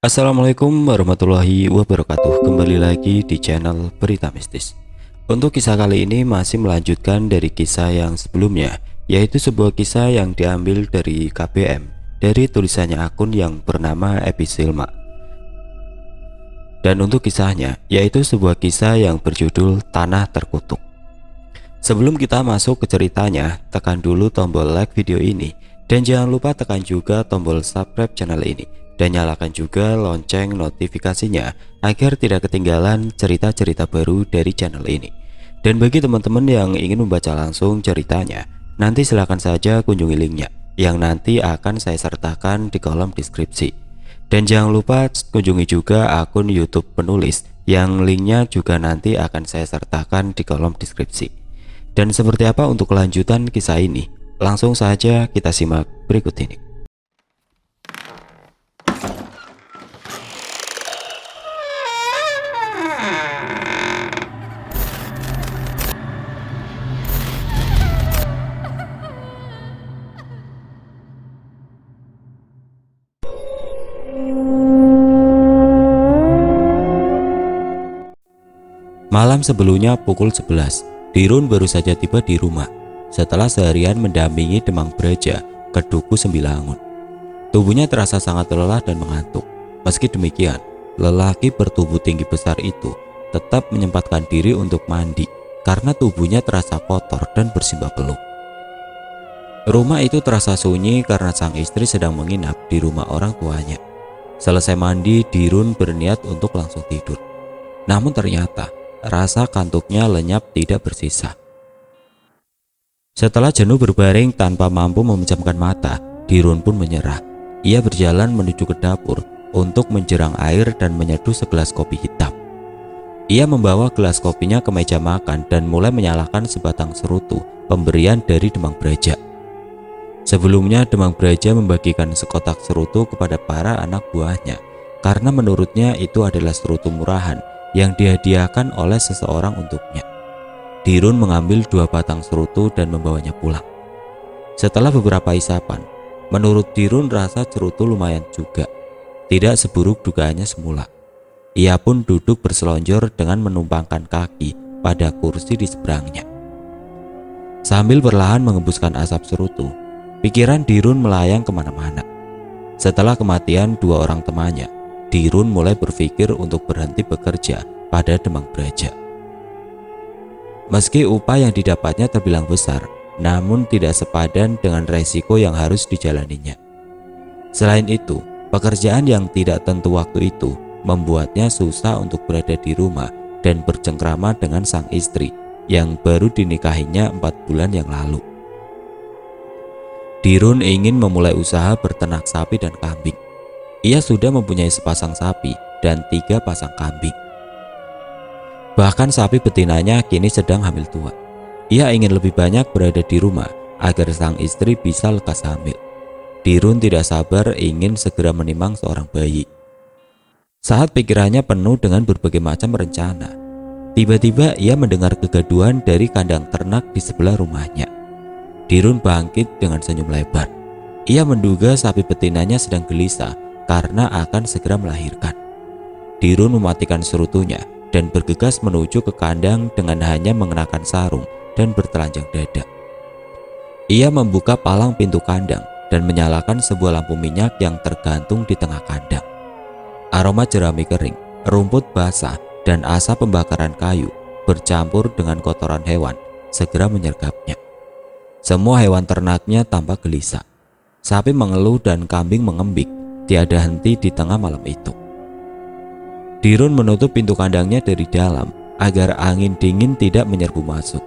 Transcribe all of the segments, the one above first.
Assalamualaikum warahmatullahi wabarakatuh. Kembali lagi di channel Berita Mistis. Untuk kisah kali ini masih melanjutkan dari kisah yang sebelumnya, yaitu sebuah kisah yang diambil dari KBM, dari tulisannya akun yang bernama Episilma. Dan untuk kisahnya, yaitu sebuah kisah yang berjudul Tanah Terkutuk. Sebelum kita masuk ke ceritanya, tekan dulu tombol like video ini, dan jangan lupa tekan juga tombol subscribe channel ini, dan nyalakan juga lonceng notifikasinya agar tidak ketinggalan cerita-cerita baru dari channel ini. Dan bagi teman-teman yang ingin membaca langsung ceritanya, nanti silahkan saja kunjungi linknya yang nanti akan saya sertakan di kolom deskripsi. Dan jangan lupa kunjungi juga akun YouTube penulis yang linknya juga nanti akan saya sertakan di kolom deskripsi. Dan seperti apa untuk kelanjutan kisah ini? Langsung saja kita simak berikut ini. Malam sebelumnya pukul 11, Dirun baru saja tiba di rumah setelah seharian mendampingi Demang Braja ke Duku Sembilangun. Tubuhnya terasa sangat lelah dan mengantuk. Meski demikian, lelaki bertubuh tinggi besar itu tetap menyempatkan diri untuk mandi karena tubuhnya terasa kotor dan bersimbah peluk. Rumah itu terasa sunyi karena sang istri sedang menginap di rumah orang tuanya. Selesai mandi, Dirun berniat untuk langsung tidur. Namun ternyata rasa kantuknya lenyap tidak bersisa. Setelah jenuh berbaring tanpa mampu memejamkan mata, Dirun pun menyerah. Ia berjalan menuju ke dapur untuk menjerang air dan menyeduh segelas kopi hitam. Ia membawa gelas kopinya ke meja makan dan mulai menyalakan sebatang serutu pemberian dari Demang Braja. Sebelumnya Demang Braja membagikan sekotak serutu kepada para anak buahnya karena menurutnya itu adalah serutu murahan yang dihadiahkan oleh seseorang untuknya. Dirun mengambil 2 batang serutu dan membawanya pulang. Setelah beberapa isapan, menurut Dirun rasa serutu lumayan juga, tidak seburuk dugaannya semula. Ia pun duduk berselonjor dengan menumpangkan kaki pada kursi di seberangnya. Sambil perlahan mengembuskan asap serutu, pikiran Dirun melayang kemana-mana. Setelah kematian 2 orang temannya, Dirun mulai berpikir untuk berhenti bekerja pada Demang Braja. Meski upah yang didapatnya terbilang besar, namun tidak sepadan dengan resiko yang harus dijalaninya. Selain itu, pekerjaan yang tidak tentu waktu itu membuatnya susah untuk berada di rumah dan bercengkrama dengan sang istri yang baru dinikahinya 4 bulan yang lalu. Dirun ingin memulai usaha berternak sapi dan kambing. Ia sudah mempunyai sepasang sapi dan 3 pasang kambing. Bahkan sapi betinanya kini sedang hamil tua. Ia ingin lebih banyak berada di rumah agar sang istri bisa lekas hamil. Dirun tidak sabar ingin segera menimang seorang bayi. Saat pikirannya penuh dengan berbagai macam rencana, tiba-tiba ia mendengar kegaduhan dari kandang ternak di sebelah rumahnya. Dirun bangkit dengan senyum lebar. Ia menduga sapi betinanya sedang gelisah karena akan segera melahirkan. Dirun mematikan serutunya dan bergegas menuju ke kandang dengan hanya mengenakan sarung dan bertelanjang dada. Ia membuka palang pintu kandang dan menyalakan sebuah lampu minyak yang tergantung di tengah kandang. Aroma jerami kering, rumput basah, dan asap pembakaran kayu bercampur dengan kotoran hewan segera menyergapnya. Semua hewan ternaknya tampak gelisah. Sapi mengeluh dan kambing mengembik tiada henti di tengah malam itu. Dirun menutup pintu kandangnya dari dalam agar angin dingin tidak menyerbu masuk.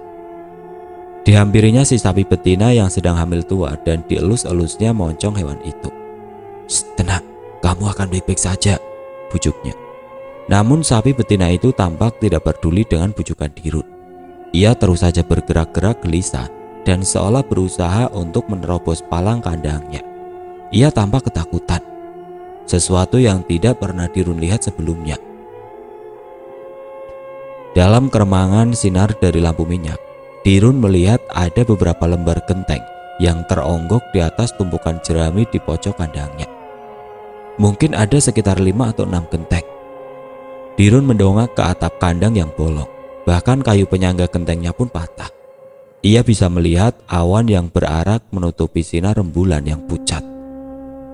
Dihampirinya si sapi betina yang sedang hamil tua dan dielus-elusnya moncong hewan itu. "Tenang, kamu akan baik-baik saja," bujuknya. Namun sapi betina itu tampak tidak peduli dengan bujukan Dirun. Ia terus saja bergerak-gerak gelisah dan seolah berusaha untuk menerobos palang kandangnya. Ia tampak ketakutan, sesuatu yang tidak pernah Dirun lihat sebelumnya. Dalam keremangan sinar dari lampu minyak, Dirun melihat ada beberapa lembar genteng yang teronggok di atas tumpukan jerami di pojok kandangnya. Mungkin ada sekitar 5 atau 6 genteng. Dirun mendongak ke atap kandang yang bolong. Bahkan kayu penyangga gentengnya pun patah. Ia bisa melihat awan yang berarak menutupi sinar rembulan yang pucat.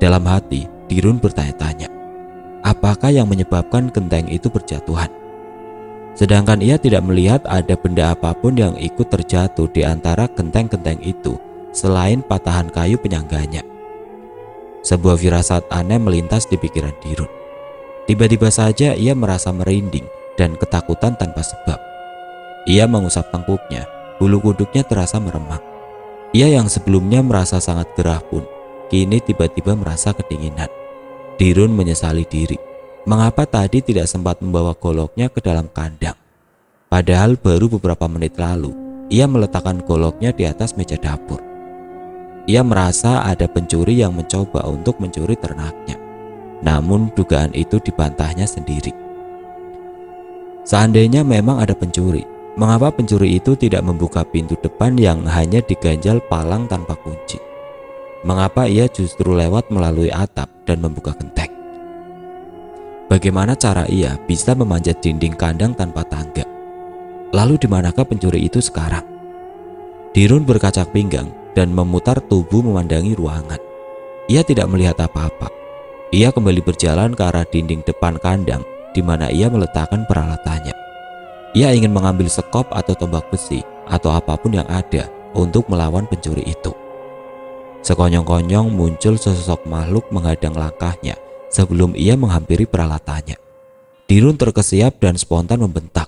Dalam hati, Dirun bertanya-tanya, apakah yang menyebabkan genteng itu berjatuhan? Sedangkan ia tidak melihat ada benda apapun yang ikut terjatuh di antara genteng-genteng itu selain patahan kayu penyangganya. Sebuah firasat aneh melintas di pikiran Dirun. Tiba-tiba saja ia merasa merinding dan ketakutan tanpa sebab. Ia mengusap tengkuknya, bulu kuduknya terasa meremang. Ia yang sebelumnya merasa sangat gerah pun, kini tiba-tiba merasa kedinginan. Dirun menyesali diri. Mengapa tadi tidak sempat membawa goloknya ke dalam kandang? Padahal baru beberapa menit lalu, ia meletakkan goloknya di atas meja dapur. Ia merasa ada pencuri yang mencoba untuk mencuri ternaknya. Namun dugaan itu dibantahnya sendiri. Seandainya memang ada pencuri, mengapa pencuri itu tidak membuka pintu depan yang hanya diganjal palang tanpa kunci? Mengapa ia justru lewat melalui atap dan membuka genteng? Bagaimana cara ia bisa memanjat dinding kandang tanpa tangga? Lalu di manakah pencuri itu sekarang? Dirun berkacak pinggang dan memutar tubuh memandangi ruangan. Ia tidak melihat apa-apa. Ia kembali berjalan ke arah dinding depan kandang di mana ia meletakkan peralatannya. Ia ingin mengambil sekop atau tombak besi atau apapun yang ada untuk melawan pencuri itu. Sekonyong-konyong muncul sesosok makhluk menghadang langkahnya sebelum ia menghampiri peralatannya. Dirun terkesiap dan spontan membentak,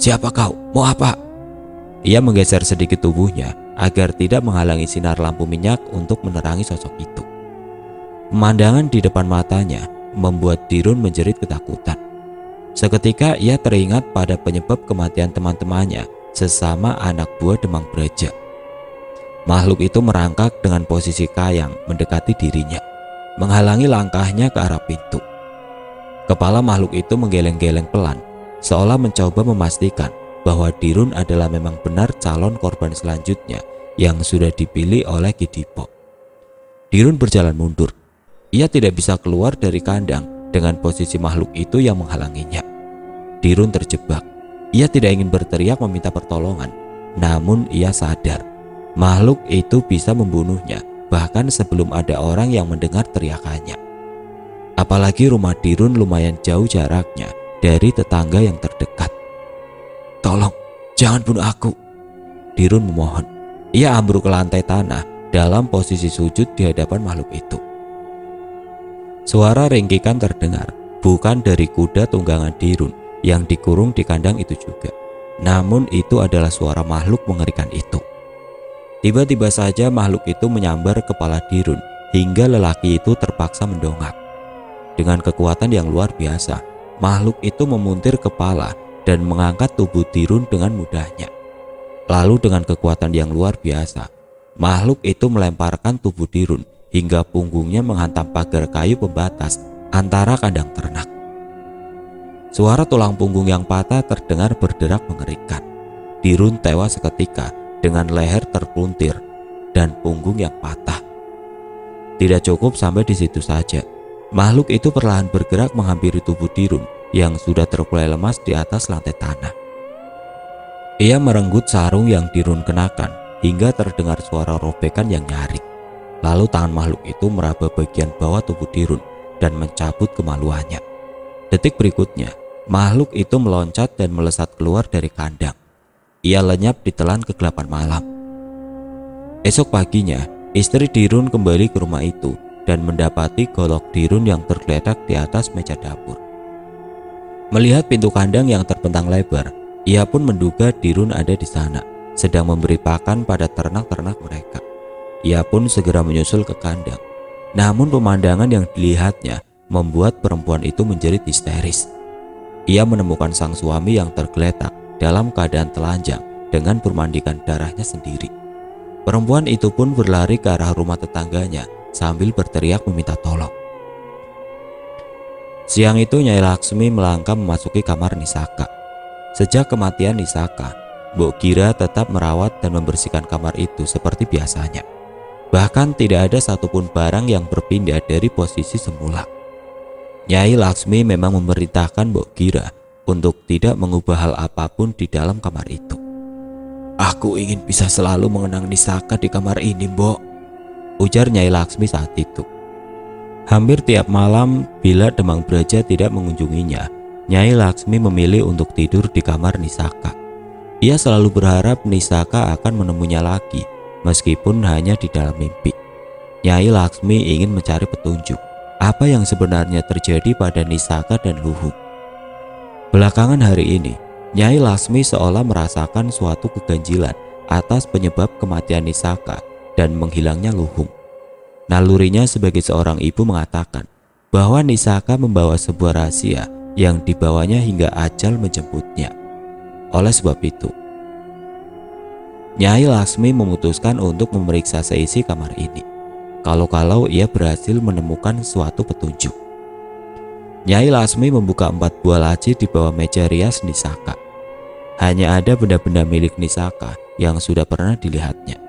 "Siapa kau? Mau apa?" Ia menggeser sedikit tubuhnya agar tidak menghalangi sinar lampu minyak untuk menerangi sosok itu. Pemandangan di depan matanya membuat Dirun menjerit ketakutan. Seketika ia teringat pada penyebab kematian teman-temannya sesama anak buah Demang Braja. Makhluk itu merangkak dengan posisi kayang mendekati dirinya, menghalangi langkahnya ke arah pintu. Kepala makhluk itu menggeleng-geleng pelan, seolah mencoba memastikan bahwa Dirun adalah memang benar calon korban selanjutnya yang sudah dipilih oleh Ki Dipo. Dirun berjalan mundur. Ia tidak bisa keluar dari kandang dengan posisi makhluk itu yang menghalanginya. Dirun terjebak. Ia tidak ingin berteriak meminta pertolongan, namun ia sadar makhluk itu bisa membunuhnya bahkan sebelum ada orang yang mendengar teriakannya. Apalagi rumah Dirun lumayan jauh jaraknya dari tetangga yang terdekat. "Tolong, jangan bunuh aku," Dirun memohon. Ia ambruk ke lantai tanah dalam posisi sujud di hadapan makhluk itu. Suara ringkikan terdengar, bukan dari kuda tunggangan Dirun yang dikurung di kandang itu juga. Namun itu adalah suara makhluk mengerikan itu. Tiba-tiba saja makhluk itu menyambar kepala Dirun hingga lelaki itu terpaksa mendongak. Dengan kekuatan yang luar biasa, makhluk itu memuntir kepala dan mengangkat tubuh Dirun dengan mudahnya. Lalu dengan kekuatan yang luar biasa, makhluk itu melemparkan tubuh Dirun hingga punggungnya menghantam pagar kayu pembatas antara kandang ternak. Suara tulang punggung yang patah terdengar berderak mengerikan. Dirun tewas seketika dengan leher terpuntir dan punggung yang patah. Tidak cukup sampai di situ saja. Makhluk itu perlahan bergerak menghampiri tubuh Dirun yang sudah terkulai lemas di atas lantai tanah. Ia merenggut sarung yang Dirun kenakan hingga terdengar suara robekan yang nyaring. Lalu tangan makhluk itu meraba bagian bawah tubuh Dirun dan mencabut kemaluannya. Detik berikutnya, makhluk itu meloncat dan melesat keluar dari kandang. Ia lenyap ditelan kegelapan malam. Esok paginya, istri Dirun kembali ke rumah itu dan mendapati golok Dirun yang tergeletak di atas meja dapur. Melihat pintu kandang yang terbentang lebar, ia pun menduga Dirun ada di sana, sedang memberi pakan pada ternak-ternak mereka. Ia pun segera menyusul ke kandang. Namun pemandangan yang dilihatnya membuat perempuan itu menjerit histeris. Ia menemukan sang suami yang tergeletak dalam keadaan telanjang dengan bermandikan darahnya sendiri. Perempuan itu pun berlari ke arah rumah tetangganya sambil berteriak meminta tolong. Siang itu Nyai Laksmi melangkah memasuki kamar Nisaka. Sejak kematian Nisaka, Mbok Gira tetap merawat dan membersihkan kamar itu seperti biasanya. Bahkan tidak ada satupun barang yang berpindah dari posisi semula. Nyai Laksmi memang memerintahkan Mbok Gira untuk tidak mengubah hal apapun di dalam kamar itu. "Aku ingin bisa selalu mengenang Nisaka di kamar ini, Mbok," ujar Nyai Laksmi saat itu. Hampir tiap malam bila Demang Braja tidak mengunjunginya, Nyai Laksmi memilih untuk tidur di kamar Nisaka. Ia selalu berharap Nisaka akan menemuinya lagi, meskipun hanya di dalam mimpi. Nyai Laksmi ingin mencari petunjuk apa yang sebenarnya terjadi pada Nisaka dan Luhung. Belakangan hari ini, Nyai Laksmi seolah merasakan suatu keganjilan atas penyebab kematian Nisaka dan menghilangnya Luhung. Nalurinya sebagai seorang ibu mengatakan bahwa Nisaka membawa sebuah rahasia yang dibawanya hingga ajal menjemputnya. Oleh sebab itu, Nyai Laksmi memutuskan untuk memeriksa seisi kamar ini. Kalau-kalau ia berhasil menemukan suatu petunjuk. Nyai Laksmi membuka 4 buah laci di bawah meja rias Nisaka. Hanya ada benda-benda milik Nisaka yang sudah pernah dilihatnya.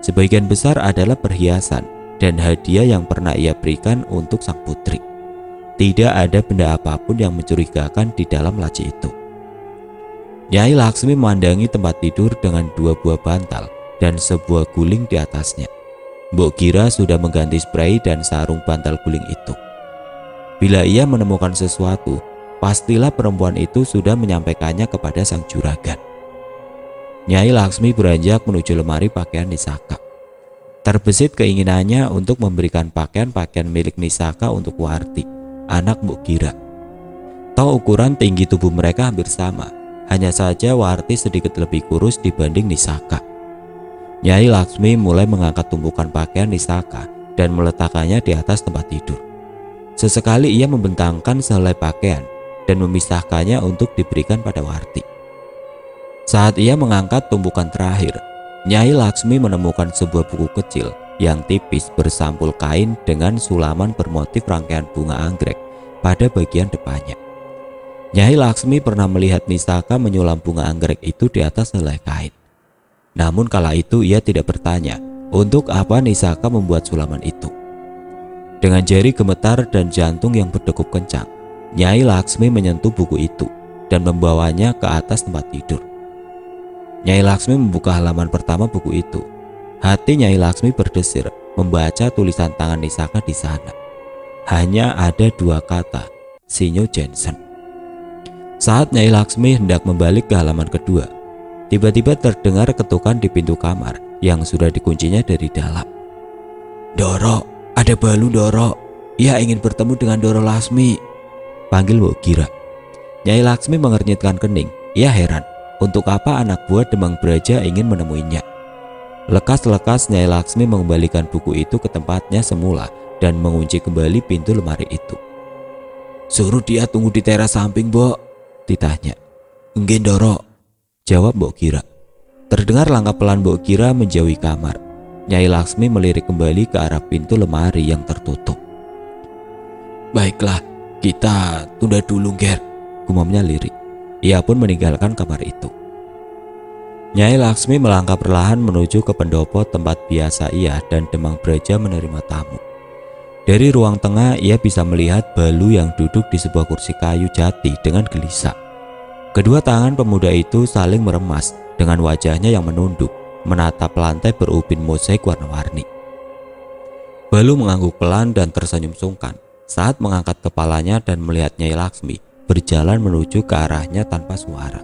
Sebagian besar adalah perhiasan dan hadiah yang pernah ia berikan untuk sang putri. Tidak ada benda apapun yang mencurigakan di dalam laci itu. Nyai Laksmi memandangi tempat tidur dengan 2 buah bantal dan sebuah guling di atasnya. Mbok Gira sudah mengganti spray dan sarung bantal guling itu. Bila ia menemukan sesuatu, pastilah perempuan itu sudah menyampaikannya kepada sang juragan. Nyai Laksmi beranjak menuju lemari pakaian Nisaka. Terbesit keinginannya untuk memberikan pakaian-pakaian milik Nisaka untuk Warti, anak Mbok Gira. Toh ukuran tinggi tubuh mereka hampir sama, hanya saja Warti sedikit lebih kurus dibanding Nisaka. Nyai Laksmi mulai mengangkat tumpukan pakaian Nisaka dan meletakkannya di atas tempat tidur. Sesekali ia membentangkan sehelai pakaian dan memisahkannya untuk diberikan pada Warti. Saat ia mengangkat tumpukan terakhir, Nyai Laksmi menemukan sebuah buku kecil yang tipis bersampul kain dengan sulaman bermotif rangkaian bunga anggrek pada bagian depannya. Nyai Laksmi pernah melihat Nisaka menyulam bunga anggrek itu di atas helai kain. Namun kala itu ia tidak bertanya untuk apa Nisaka membuat sulaman itu. Dengan jari gemetar dan jantung yang berdegup kencang, Nyai Laksmi menyentuh buku itu dan membawanya ke atas tempat tidur. Nyai Laksmi membuka halaman pertama buku itu. Hati Nyai Laksmi berdesir membaca tulisan tangan Nisaka di sana. Hanya ada 2 kata, Sinyo Jensen. Saat Nyai Laksmi hendak membalik ke halaman kedua, tiba-tiba terdengar ketukan di pintu kamar yang sudah dikuncinya dari dalam. "Doro, ada Balu, Doro. Ia ingin bertemu dengan Doro Laksmi," panggil Mbok Gira. Nyai Laksmi mengernyitkan kening. Ia heran, untuk apa anak buah Demang Braja ingin menemuinya. Lekas-lekas Nyai Laksmi mengembalikan buku itu ke tempatnya semula dan mengunci kembali pintu lemari itu. "Suruh dia tunggu di teras samping, Mbok," ditanya. "Nggih, Doro," jawab Mbok Gira. Terdengar langkah pelan Mbok Gira menjauhi kamar. Nyai Laksmi melirik kembali ke arah pintu lemari yang tertutup. "Baiklah, kita tunda dulu, Ger," gumamnya lirik. Ia pun meninggalkan kamar itu. Nyai Laksmi melangkah perlahan menuju ke pendopo tempat biasa ia dan Demang Braja menerima tamu. Dari ruang tengah ia bisa melihat Balu yang duduk di sebuah kursi kayu jati dengan gelisah. Kedua tangan pemuda itu saling meremas dengan wajahnya yang menunduk, menatap lantai berubin mozaik warna-warni. Balu mengangguk pelan dan tersenyum sungkan saat mengangkat kepalanya dan melihat Nyai Laksmi berjalan menuju ke arahnya tanpa suara.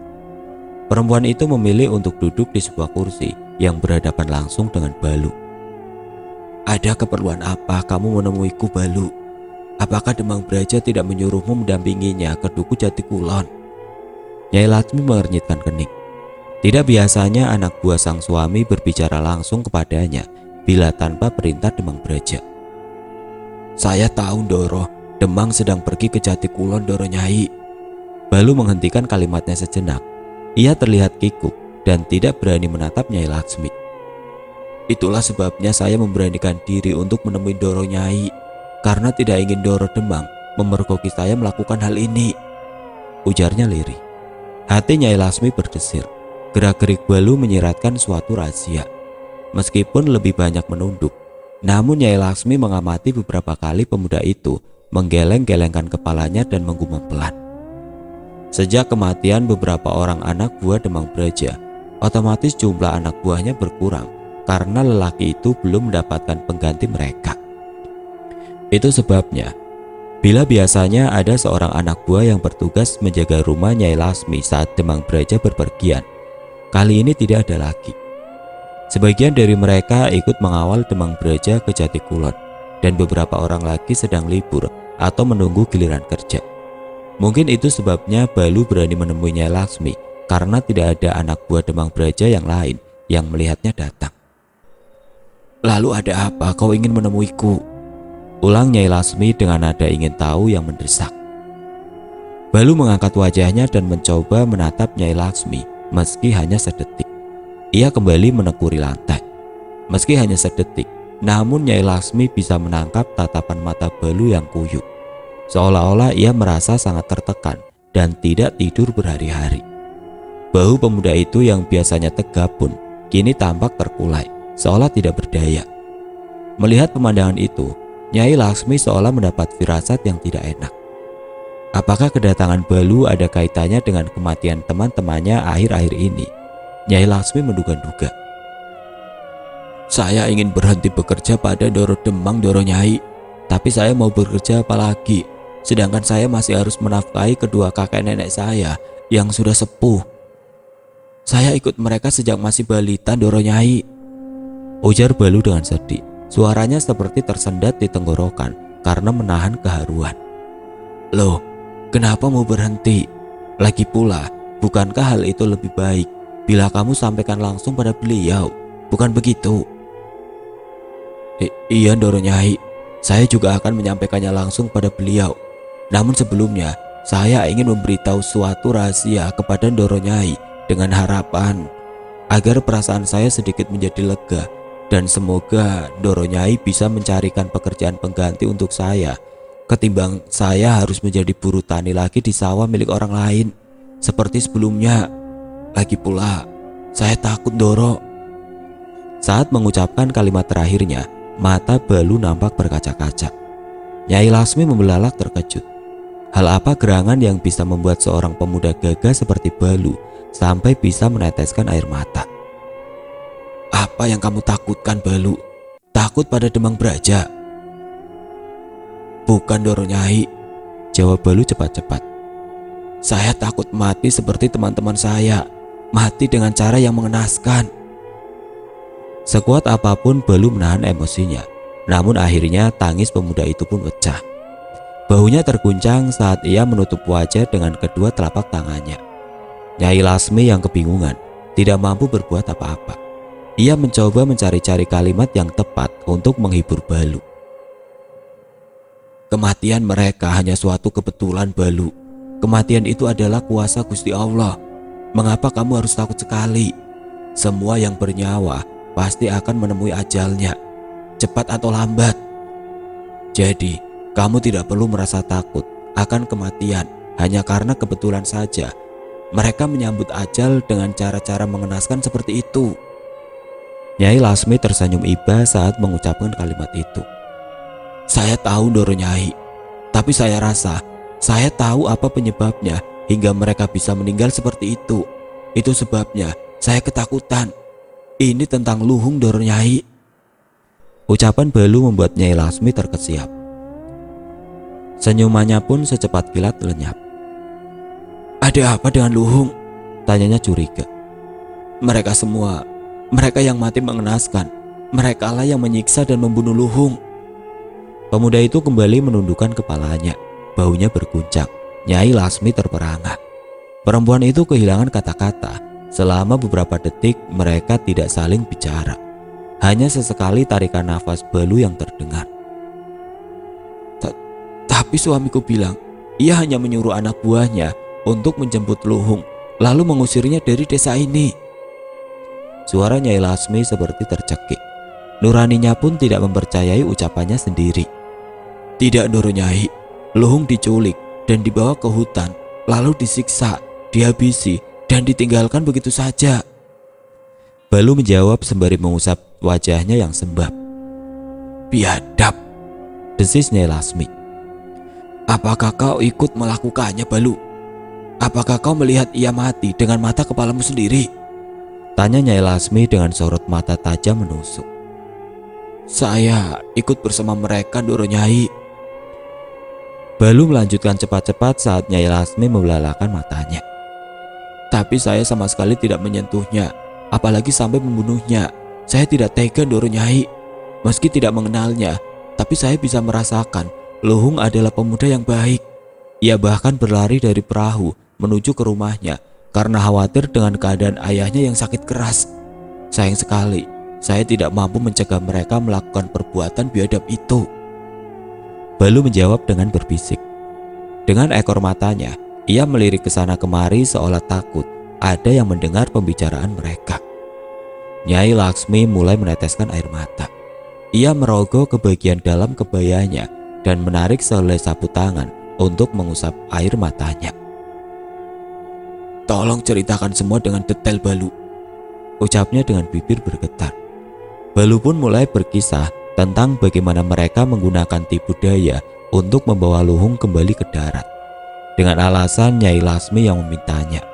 Perempuan itu memilih untuk duduk di sebuah kursi yang berhadapan langsung dengan Balu. "Ada keperluan apa kamu menemuiku, Balu? Apakah Demang Braja tidak menyuruhmu mendampinginya ke Duku Jatikulon?" Nyai Laksmi mengernyitkan kening. Tidak biasanya anak buah sang suami berbicara langsung kepadanya bila tanpa perintah Demang Braja. "Saya tahu, Doro. Demang sedang pergi ke Jatikulon, Doro Nyai." Balu menghentikan kalimatnya sejenak. Ia terlihat kikuk dan tidak berani menatap Nyai Laksmi. "Itulah sebabnya saya memberanikan diri untuk menemui Doro Nyai, karena tidak ingin Doro Demang memergoki saya melakukan hal ini," ujarnya lirih. Hati Nyai Laksmi berdesir. Gerak-gerik Balu menyiratkan suatu rahasia. Meskipun lebih banyak menunduk, namun Nyai Laksmi mengamati beberapa kali pemuda itu menggeleng-gelengkan kepalanya dan menggumam pelan. Sejak kematian beberapa orang anak buah Demang Braja, otomatis jumlah anak buahnya berkurang karena lelaki itu belum mendapatkan pengganti mereka. Itu sebabnya, bila biasanya ada seorang anak buah yang bertugas menjaga rumah Nyai Lasmi saat Demang Braja berpergian, kali ini tidak ada lagi. Sebagian dari mereka ikut mengawal Demang Braja ke Jatikulon, dan beberapa orang lagi sedang libur atau menunggu giliran kerja. Mungkin itu sebabnya Balu berani menemui Nyai Lasmi, karena tidak ada anak buah Demang Braja yang lain yang melihatnya datang. "Lalu ada apa kau ingin menemuiku?" ulang Nyai Lasmi dengan nada ingin tahu yang mendesak. Balu mengangkat wajahnya dan mencoba menatap Nyai Lasmi meski hanya sedetik. Ia kembali menekuri lantai. Meski hanya sedetik, namun Nyai Lasmi bisa menangkap tatapan mata Balu yang kuyup. Seolah-olah ia merasa sangat tertekan dan tidak tidur berhari-hari. Bahu pemuda itu yang biasanya tegap pun kini tampak terkulai, seolah tidak berdaya. Melihat pemandangan itu, Nyai Lasmi seolah mendapat firasat yang tidak enak. Apakah kedatangan Balu ada kaitannya dengan kematian teman-temannya akhir-akhir ini? Nyai Lasmi menduga-duga. "Saya ingin berhenti bekerja pada Doro Demang, Doro Nyai. Tapi saya mau bekerja apa lagi? Sedangkan saya masih harus menafkahi kedua kakek nenek saya yang sudah sepuh. Saya ikut mereka sejak masih balita, Doro Nyai," ujar Balu dengan sedih. Suaranya seperti tersendat di tenggorokan karena menahan keharuan. "Loh, kenapa mau berhenti? Lagi pula, bukankah hal itu lebih baik bila kamu sampaikan langsung pada beliau, bukan begitu?" Iya, Doro Nyai, saya juga akan menyampaikannya langsung pada beliau. Namun sebelumnya, saya ingin memberitahu suatu rahasia kepada Doro Nyai dengan harapan agar perasaan saya sedikit menjadi lega, dan semoga Doro Nyai bisa mencarikan pekerjaan pengganti untuk saya, ketimbang saya harus menjadi buruh tani lagi di sawah milik orang lain seperti sebelumnya. Lagi pula, saya takut, Doro. Saat mengucapkan kalimat terakhirnya, mata Balu nampak berkaca-kaca. Nyai Lasmi membelalak terkejut. Hal apa gerangan yang bisa membuat seorang pemuda gagah seperti Balu sampai bisa meneteskan air mata? "Apa yang kamu takutkan, Balu? Takut pada Demang Braja?" "Bukan, Doro Nyai," jawab Balu cepat-cepat. "Saya takut mati seperti teman-teman saya, mati dengan cara yang mengenaskan." Sekuat apapun Balu menahan emosinya, namun akhirnya tangis pemuda itu pun pecah. Bahunya terguncang saat ia menutup wajah dengan kedua telapak tangannya. Nyai Lasmi yang kebingungan, tidak mampu berbuat apa-apa. Ia mencoba mencari-cari kalimat yang tepat untuk menghibur Balu. "Kematian mereka hanya suatu kebetulan, Balu. Kematian itu adalah kuasa Gusti Allah. Mengapa kamu harus takut sekali? Semua yang bernyawa pasti akan menemui ajalnya, cepat atau lambat. Jadi, kamu tidak perlu merasa takut akan kematian hanya karena kebetulan saja mereka menyambut ajal dengan cara-cara mengenaskan seperti itu." Nyai Lasmi tersenyum iba saat mengucapkan kalimat itu. "Saya tahu, Doro Nyai, tapi saya rasa saya tahu apa penyebabnya hingga mereka bisa meninggal seperti itu. Itu sebabnya saya ketakutan. Ini tentang luhung, Doro Nyai." Ucapan Balu membuat Nyai Lasmi terkesiap. Senyumannya pun secepat kilat lenyap. "Ada apa dengan luhung?" tanyanya curiga. Mereka yang mati mengenaskan. Merekalah yang menyiksa dan membunuh luhung." Pemuda itu kembali menundukkan kepalanya. Baunya berguncang. Nyai Lasmi terperangah. Perempuan itu kehilangan kata-kata. Selama beberapa detik mereka tidak saling bicara. Hanya sesekali tarikan nafas Balu yang terdengar. "Tapi suamiku bilang, ia hanya menyuruh anak buahnya untuk menjemput luhung, lalu mengusirnya dari desa ini." Suara Nyai Lasmi seperti tercekik. Nuraninya pun tidak mempercayai ucapannya sendiri. "Tidak, Doro Nyai. Luhung diculik dan dibawa ke hutan, lalu disiksa, dihabisi, dan ditinggalkan begitu saja." Balu menjawab sembari mengusap wajahnya yang sembab. "Biadab," desis Nyai Lasmi. Apakah kau ikut melakukannya, Balu? Apakah kau melihat ia mati dengan mata kepalamu sendiri? Tanya Nyai Lasmi dengan sorot mata tajam menusuk. Saya ikut bersama mereka, Ndoro Nyai. Balu melanjutkan cepat-cepat saat Nyai Lasmi membelalakan matanya. Tapi saya sama sekali tidak menyentuhnya, apalagi sampai membunuhnya. Saya tidak tega, Ndoro Nyai. Meski tidak mengenalnya, tapi saya bisa merasakan Luhung adalah pemuda yang baik. Ia bahkan berlari dari perahu menuju ke rumahnya karena khawatir dengan keadaan ayahnya yang sakit keras. Sayang sekali, saya tidak mampu mencegah mereka melakukan perbuatan biadab itu. Balu menjawab dengan berbisik. Dengan ekor matanya, ia melirik ke sana kemari seolah takut ada yang mendengar pembicaraan mereka. Nyai Laksmi mulai meneteskan air mata. Ia merogoh ke bagian dalam kebayanya dan menarik sehelai sapu tangan untuk mengusap air matanya. Tolong ceritakan semua dengan detail, Balu, ucapnya dengan bibir bergetar. Balu pun mulai berkisah tentang bagaimana mereka menggunakan tipu daya untuk membawa Luhung kembali ke darat dengan alasan Nyai Lasmi yang memintanya.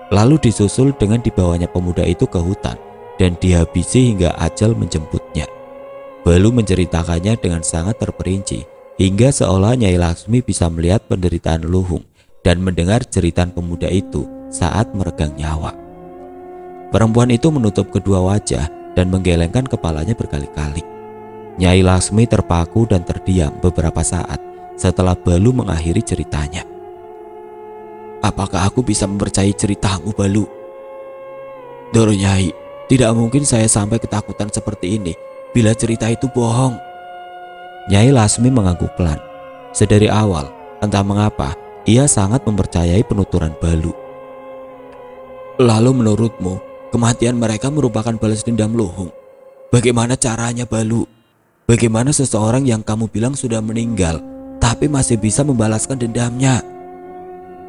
Lalu disusul dengan dibawanya pemuda itu ke hutan dan dihabisi hingga ajal menjemputnya. Balu menceritakannya dengan sangat terperinci hingga seolah Nyai Lasmi bisa melihat penderitaan Luhung dan mendengar jeritan pemuda itu saat meregang nyawa. Perempuan itu menutup kedua wajah dan menggelengkan kepalanya berkali-kali. Nyai Lasmi terpaku dan terdiam beberapa saat setelah Balu mengakhiri ceritanya. Apakah aku bisa mempercayai ceritamu, Balu? Ndoro Nyai, tidak mungkin saya sampai ketakutan seperti ini bila cerita itu bohong. Nyai Lasmi mengangguk pelan. Sedari awal, entah mengapa, ia sangat mempercayai penuturan Balu. Lalu menurutmu, kematian mereka merupakan balas dendam Luhung? Bagaimana caranya, Balu? Bagaimana seseorang yang kamu bilang sudah meninggal, tapi masih bisa membalaskan dendamnya?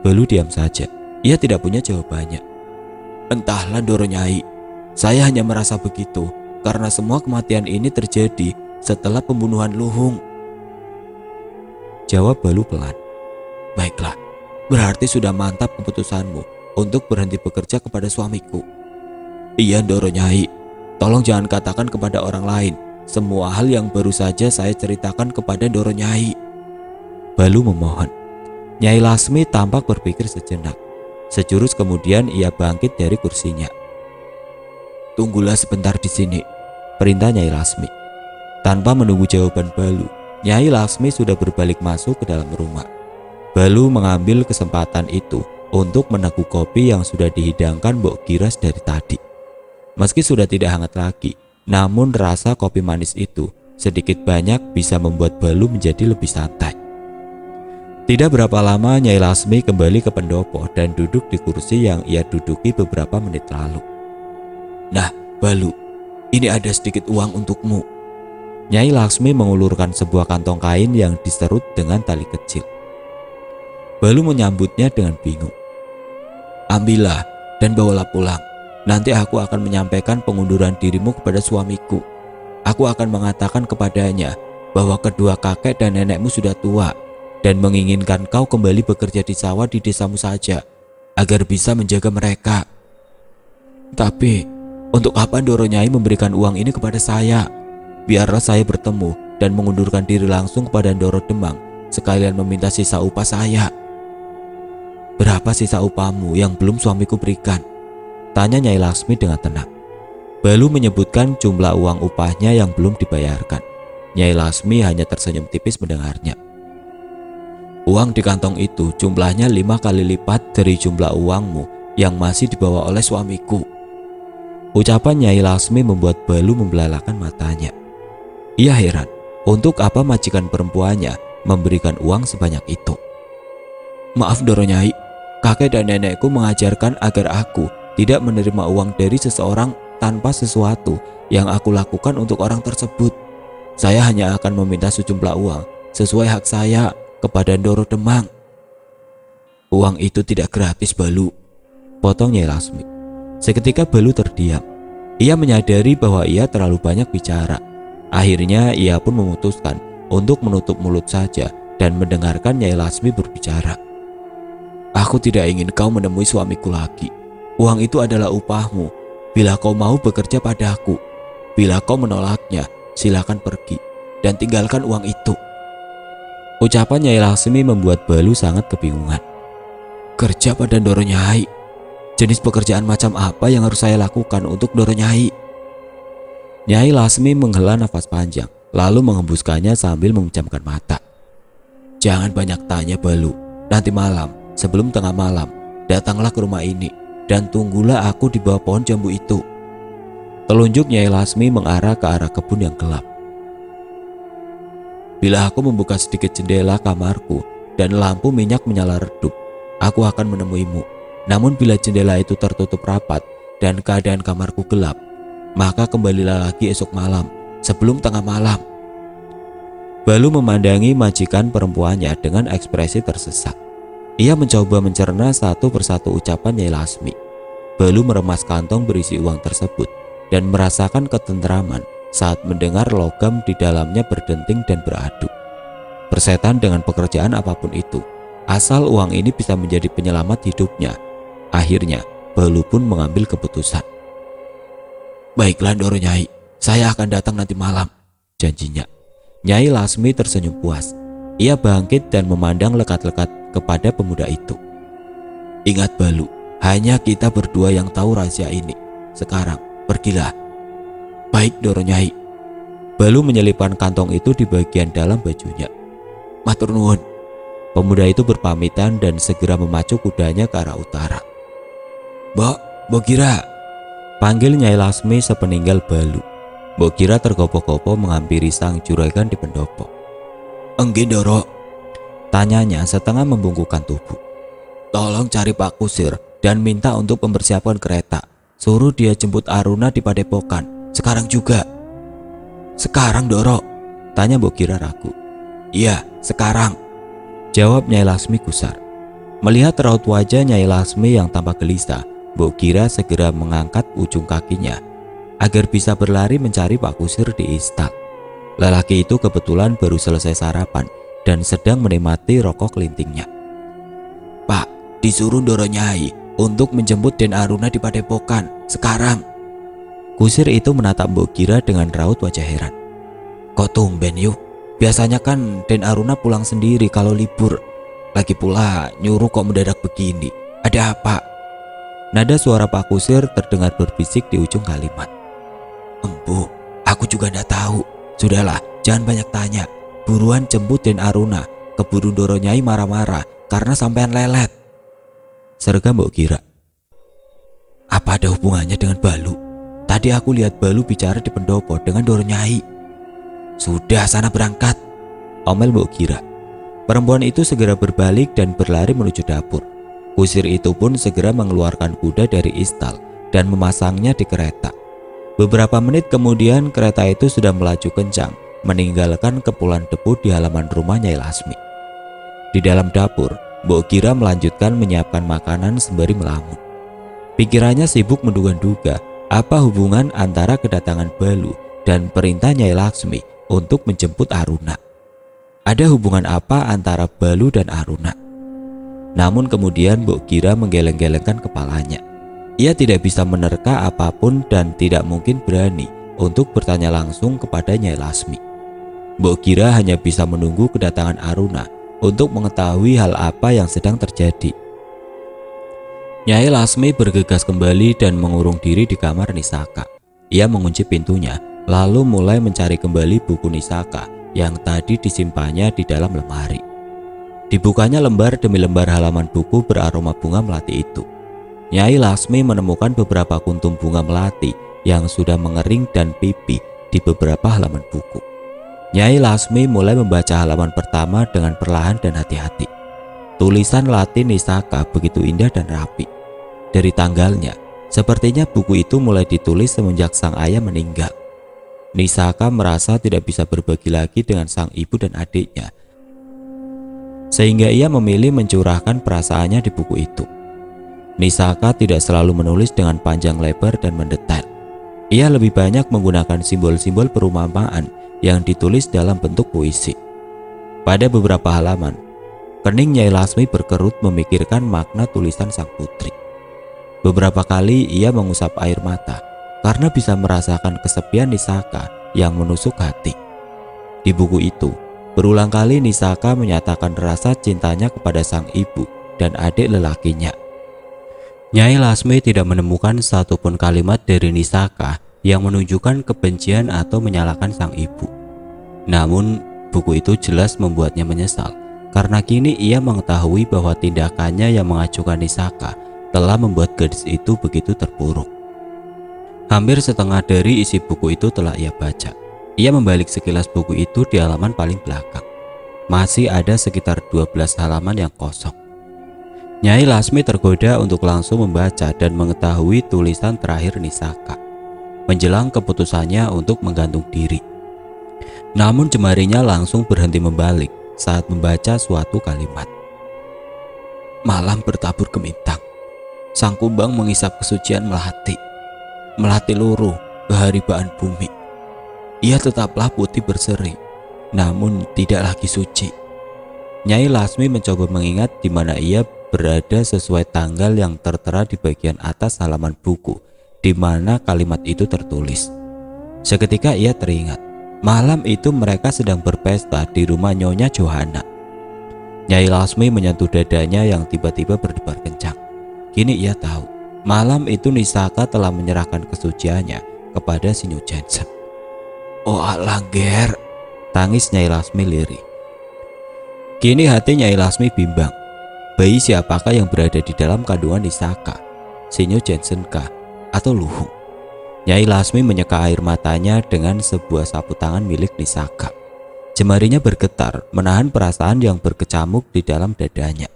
Balu diam saja. Ia tidak punya jawabannya. Entahlah, Ndoro Nyai. Saya hanya merasa begitu karena semua kematian ini terjadi setelah pembunuhan Luhung. Jawab Balu pelan. Baiklah, berarti sudah mantap keputusanmu untuk berhenti bekerja kepada suamiku. Iya, Ndoro Nyai. Tolong jangan katakan kepada orang lain semua hal yang baru saja saya ceritakan kepada Ndoro Nyai. Balu memohon. Nyai Lasmi tampak berpikir sejenak. Sejurus kemudian ia bangkit dari kursinya. Tunggulah sebentar di sini, perintah Nyai Lasmi. Tanpa menunggu jawaban Balu, Nyai Lasmi sudah berbalik masuk ke dalam rumah. Balu mengambil kesempatan itu untuk meneguk kopi yang sudah dihidangkan Mbok Giras dari tadi. Meski sudah tidak hangat lagi, namun rasa kopi manis itu sedikit banyak bisa membuat Balu menjadi lebih santai. Tidak berapa lama Nyai Lasmi kembali ke pendopo dan duduk di kursi yang ia duduki beberapa menit lalu. Nah, Balu, ini ada sedikit uang untukmu. Nyai Lasmi mengulurkan sebuah kantong kain yang diserut dengan tali kecil. Balu menyambutnya dengan bingung. Ambillah dan bawalah pulang. Nanti aku akan menyampaikan pengunduran dirimu kepada suamiku. Aku akan mengatakan kepadanya bahwa kedua kakek dan nenekmu sudah tua dan menginginkan kau kembali bekerja di sawah di desamu saja agar bisa menjaga mereka. Tapi untuk apa Ndoro Nyai memberikan uang ini kepada saya? Biarlah saya bertemu dan mengundurkan diri langsung kepada Ndoro Demang sekalian meminta sisa upah saya. Berapa sisa upahmu yang belum suamiku berikan? Tanya Nyai Lasmi dengan tenang. Balu menyebutkan jumlah uang upahnya yang belum dibayarkan. Nyai Lasmi hanya tersenyum tipis mendengarnya. Uang di kantong itu jumlahnya 5 kali lipat dari jumlah uangmu yang masih dibawa oleh suamiku. Ucapan Nyai Lasmi membuat Balu membelalakan matanya. Ia heran, untuk apa majikan perempuannya memberikan uang sebanyak itu. Maaf Ndoro Nyai, kakek dan nenekku mengajarkan agar aku tidak menerima uang dari seseorang tanpa sesuatu yang aku lakukan untuk orang tersebut. Saya hanya akan meminta sejumlah uang sesuai hak saya kepada Ndoro Demang. Uang itu tidak gratis, Balu, potong Nyai Lasmi. Seketika Balu terdiam. Ia menyadari bahwa ia terlalu banyak bicara. Akhirnya ia pun memutuskan untuk menutup mulut saja dan mendengarkan Nyai Lasmi berbicara. Aku tidak ingin kau menemui suamiku lagi. Uang itu adalah upahmu. Bila kau mau bekerja padaku, bila kau menolaknya, silakan pergi dan tinggalkan uang itu. Ucapan Nyai Lasmi membuat Balu sangat kebingungan. Kerja pada Ndoro Nyai? Jenis pekerjaan macam apa yang harus saya lakukan untuk Ndoro Nyai? Nyai Lasmi menghela nafas panjang, lalu mengembuskannya sambil memejamkan mata. Jangan banyak tanya Balu. Nanti malam, sebelum tengah malam, datanglah ke rumah ini dan tunggulah aku di bawah pohon jambu itu. Telunjuk Nyai Lasmi mengarah ke arah kebun yang gelap. Bila aku membuka sedikit jendela kamarku dan lampu minyak menyala redup, aku akan menemuimu. Namun bila jendela itu tertutup rapat dan keadaan kamarku gelap, maka kembalilah lagi esok malam sebelum tengah malam. Balu memandangi majikan perempuannya dengan ekspresi tersesat. Ia mencoba mencerna satu persatu ucapan Nyai Lasmi. Balu meremas kantong berisi uang tersebut dan merasakan ketentraman saat mendengar logam di dalamnya berdenting dan beradu. Bersetan dengan pekerjaan apapun itu, asal uang ini bisa menjadi penyelamat hidupnya. Akhirnya, Balu pun mengambil keputusan. Baiklah Ndoro Nyai, saya akan datang nanti malam, janjinya. Nyai Lasmi tersenyum puas. Ia bangkit dan memandang lekat-lekat kepada pemuda itu. Ingat Balu, hanya kita berdua yang tahu rahasia ini. Sekarang, pergilah. Baik Ndoro Nyai. Balu menyelipkan kantong itu di bagian dalam bajunya. Matur nuwun. Pemuda itu berpamitan dan segera memacu kudanya ke arah utara. Mbok Kira, panggil Nyai Lasmi sepeninggal Balu. Mbok Kira tergopoh-gopoh menghampiri sang juragan di pendopo. Enggih Ndoro, tanyanya setengah membungkukkan tubuh. Tolong cari Pak Kusir dan minta untuk mempersiapkan kereta. Suruh dia jemput Aruna di Padepokan sekarang juga. Sekarang Ndoro? Tanya Mbok Kira ragu. Iya, sekarang, jawab Nyai Lasmi gusar. Melihat raut wajah Nyai Lasmi yang tampak gelisah, Mbok Kira segera mengangkat ujung kakinya agar bisa berlari mencari Pak Kusir di istal. Lelaki itu kebetulan baru selesai sarapan dan sedang menikmati rokok kelintingnya. Pak, disuruh Ndoro Nyai untuk menjemput Den Aruna di Padepokan sekarang. Kusir itu menatap Mbok Kira dengan raut wajah heran. Kok tumben yuk? Biasanya kan Den Aruna pulang sendiri kalau libur. Lagi pula nyuruh kok mendadak begini. Ada apa? Nada suara Pak Kusir terdengar berbisik di ujung kalimat. Empu, aku juga ndak tahu. Sudahlah, jangan banyak tanya. Buruan jemput Den Aruna. Keburu Ndoro Nyai marah-marah karena sampean lelet. Sergam Mbok Kira. Apa ada hubungannya dengan Balu? Tadi aku lihat Balu bicara di pendopo dengan Ndoro Nyai. Sudah, sana berangkat, omel Mbok Kira. Perempuan itu segera berbalik dan berlari menuju dapur. Kusir itu pun segera mengeluarkan kuda dari istal dan memasangnya di kereta. Beberapa menit kemudian kereta itu sudah melaju kencang, meninggalkan kepulan debu di halaman rumah Nyai Lasmi. Di dalam dapur, Mbok Kira melanjutkan menyiapkan makanan sembari melamun. Pikirannya sibuk menduga-duga apa hubungan antara kedatangan Balu dan perintah Nyai Lasmi untuk menjemput Aruna. Ada hubungan apa antara Balu dan Aruna? Namun kemudian Mbok Kira menggeleng-gelengkan kepalanya. Ia tidak bisa menerka apapun dan tidak mungkin berani untuk bertanya langsung kepada Nyai Lasmi. Mbok Kira hanya bisa menunggu kedatangan Aruna untuk mengetahui hal apa yang sedang terjadi. Nyai Lasmi bergegas kembali dan mengurung diri di kamar Nisaka. Ia mengunci pintunya, lalu mulai mencari kembali buku Nisaka yang tadi disimpannya di dalam lemari. Dibukanya lembar demi lembar halaman buku beraroma bunga melati itu. Nyai Lasmi menemukan beberapa kuntum bunga melati yang sudah mengering dan pipih di beberapa halaman buku. Nyai Lasmi mulai membaca halaman pertama dengan perlahan dan hati-hati. Tulisan Latin Nisaka begitu indah dan rapi. Dari tanggalnya, sepertinya buku itu mulai ditulis semenjak sang ayah meninggal. Nisaka merasa tidak bisa berbagi lagi dengan sang ibu dan adiknya, sehingga ia memilih mencurahkan perasaannya di buku itu. Nisaka tidak selalu menulis dengan panjang lebar dan mendetail. Ia lebih banyak menggunakan simbol-simbol perumpamaan yang ditulis dalam bentuk puisi. Pada beberapa halaman, kening Nyai Lasmi berkerut memikirkan makna tulisan sang putri. Beberapa kali ia mengusap air mata karena bisa merasakan kesepian Nisaka yang menusuk hati. Di buku itu, berulang kali Nisaka menyatakan rasa cintanya kepada sang ibu dan adik lelakinya. Nyai Lasmi tidak menemukan satupun kalimat dari Nisaka yang menunjukkan kebencian atau menyalahkan sang ibu. Namun, buku itu jelas membuatnya menyesal karena kini ia mengetahui bahwa tindakannya yang mengacuhkan Nisaka telah membuat gadis itu begitu terpuruk. Hampir setengah dari isi buku itu telah ia baca. Ia membalik sekilas buku itu di halaman paling belakang. Masih ada sekitar 12 halaman yang kosong. Nyai Lasmi tergoda untuk langsung membaca dan mengetahui tulisan terakhir Nisaka menjelang keputusannya untuk menggantung diri. Namun jemarinya langsung berhenti membalik saat membaca suatu kalimat. Malam bertabur gemintang. Sang kumbang mengisap kesucian melati luruh keharibaan bumi. Ia tetaplah putih berseri, namun tidak lagi suci. Nyai Lasmi mencoba mengingat di mana ia berada sesuai tanggal yang tertera di bagian atas halaman buku di mana kalimat itu tertulis. Seketika ia teringat, malam itu mereka sedang berpesta di rumah Nyonya Johanna. Nyai Lasmi menyentuh dadanya yang tiba-tiba berdebar kencang. Kini ia tahu, malam itu Nisaka telah menyerahkan kesuciannya kepada Sinyo Jensen. Oh Alangger, tangis Nyai Lasmi lirih. Kini hati Nyai Lasmi bimbang. Bayi siapakah yang berada di dalam kandungan Nisaka? Sinyo Jensen kah? Atau Luhung? Nyai Lasmi menyeka air matanya dengan sebuah sapu tangan milik Nisaka. Jemarinya bergetar menahan perasaan yang berkecamuk di dalam dadanya.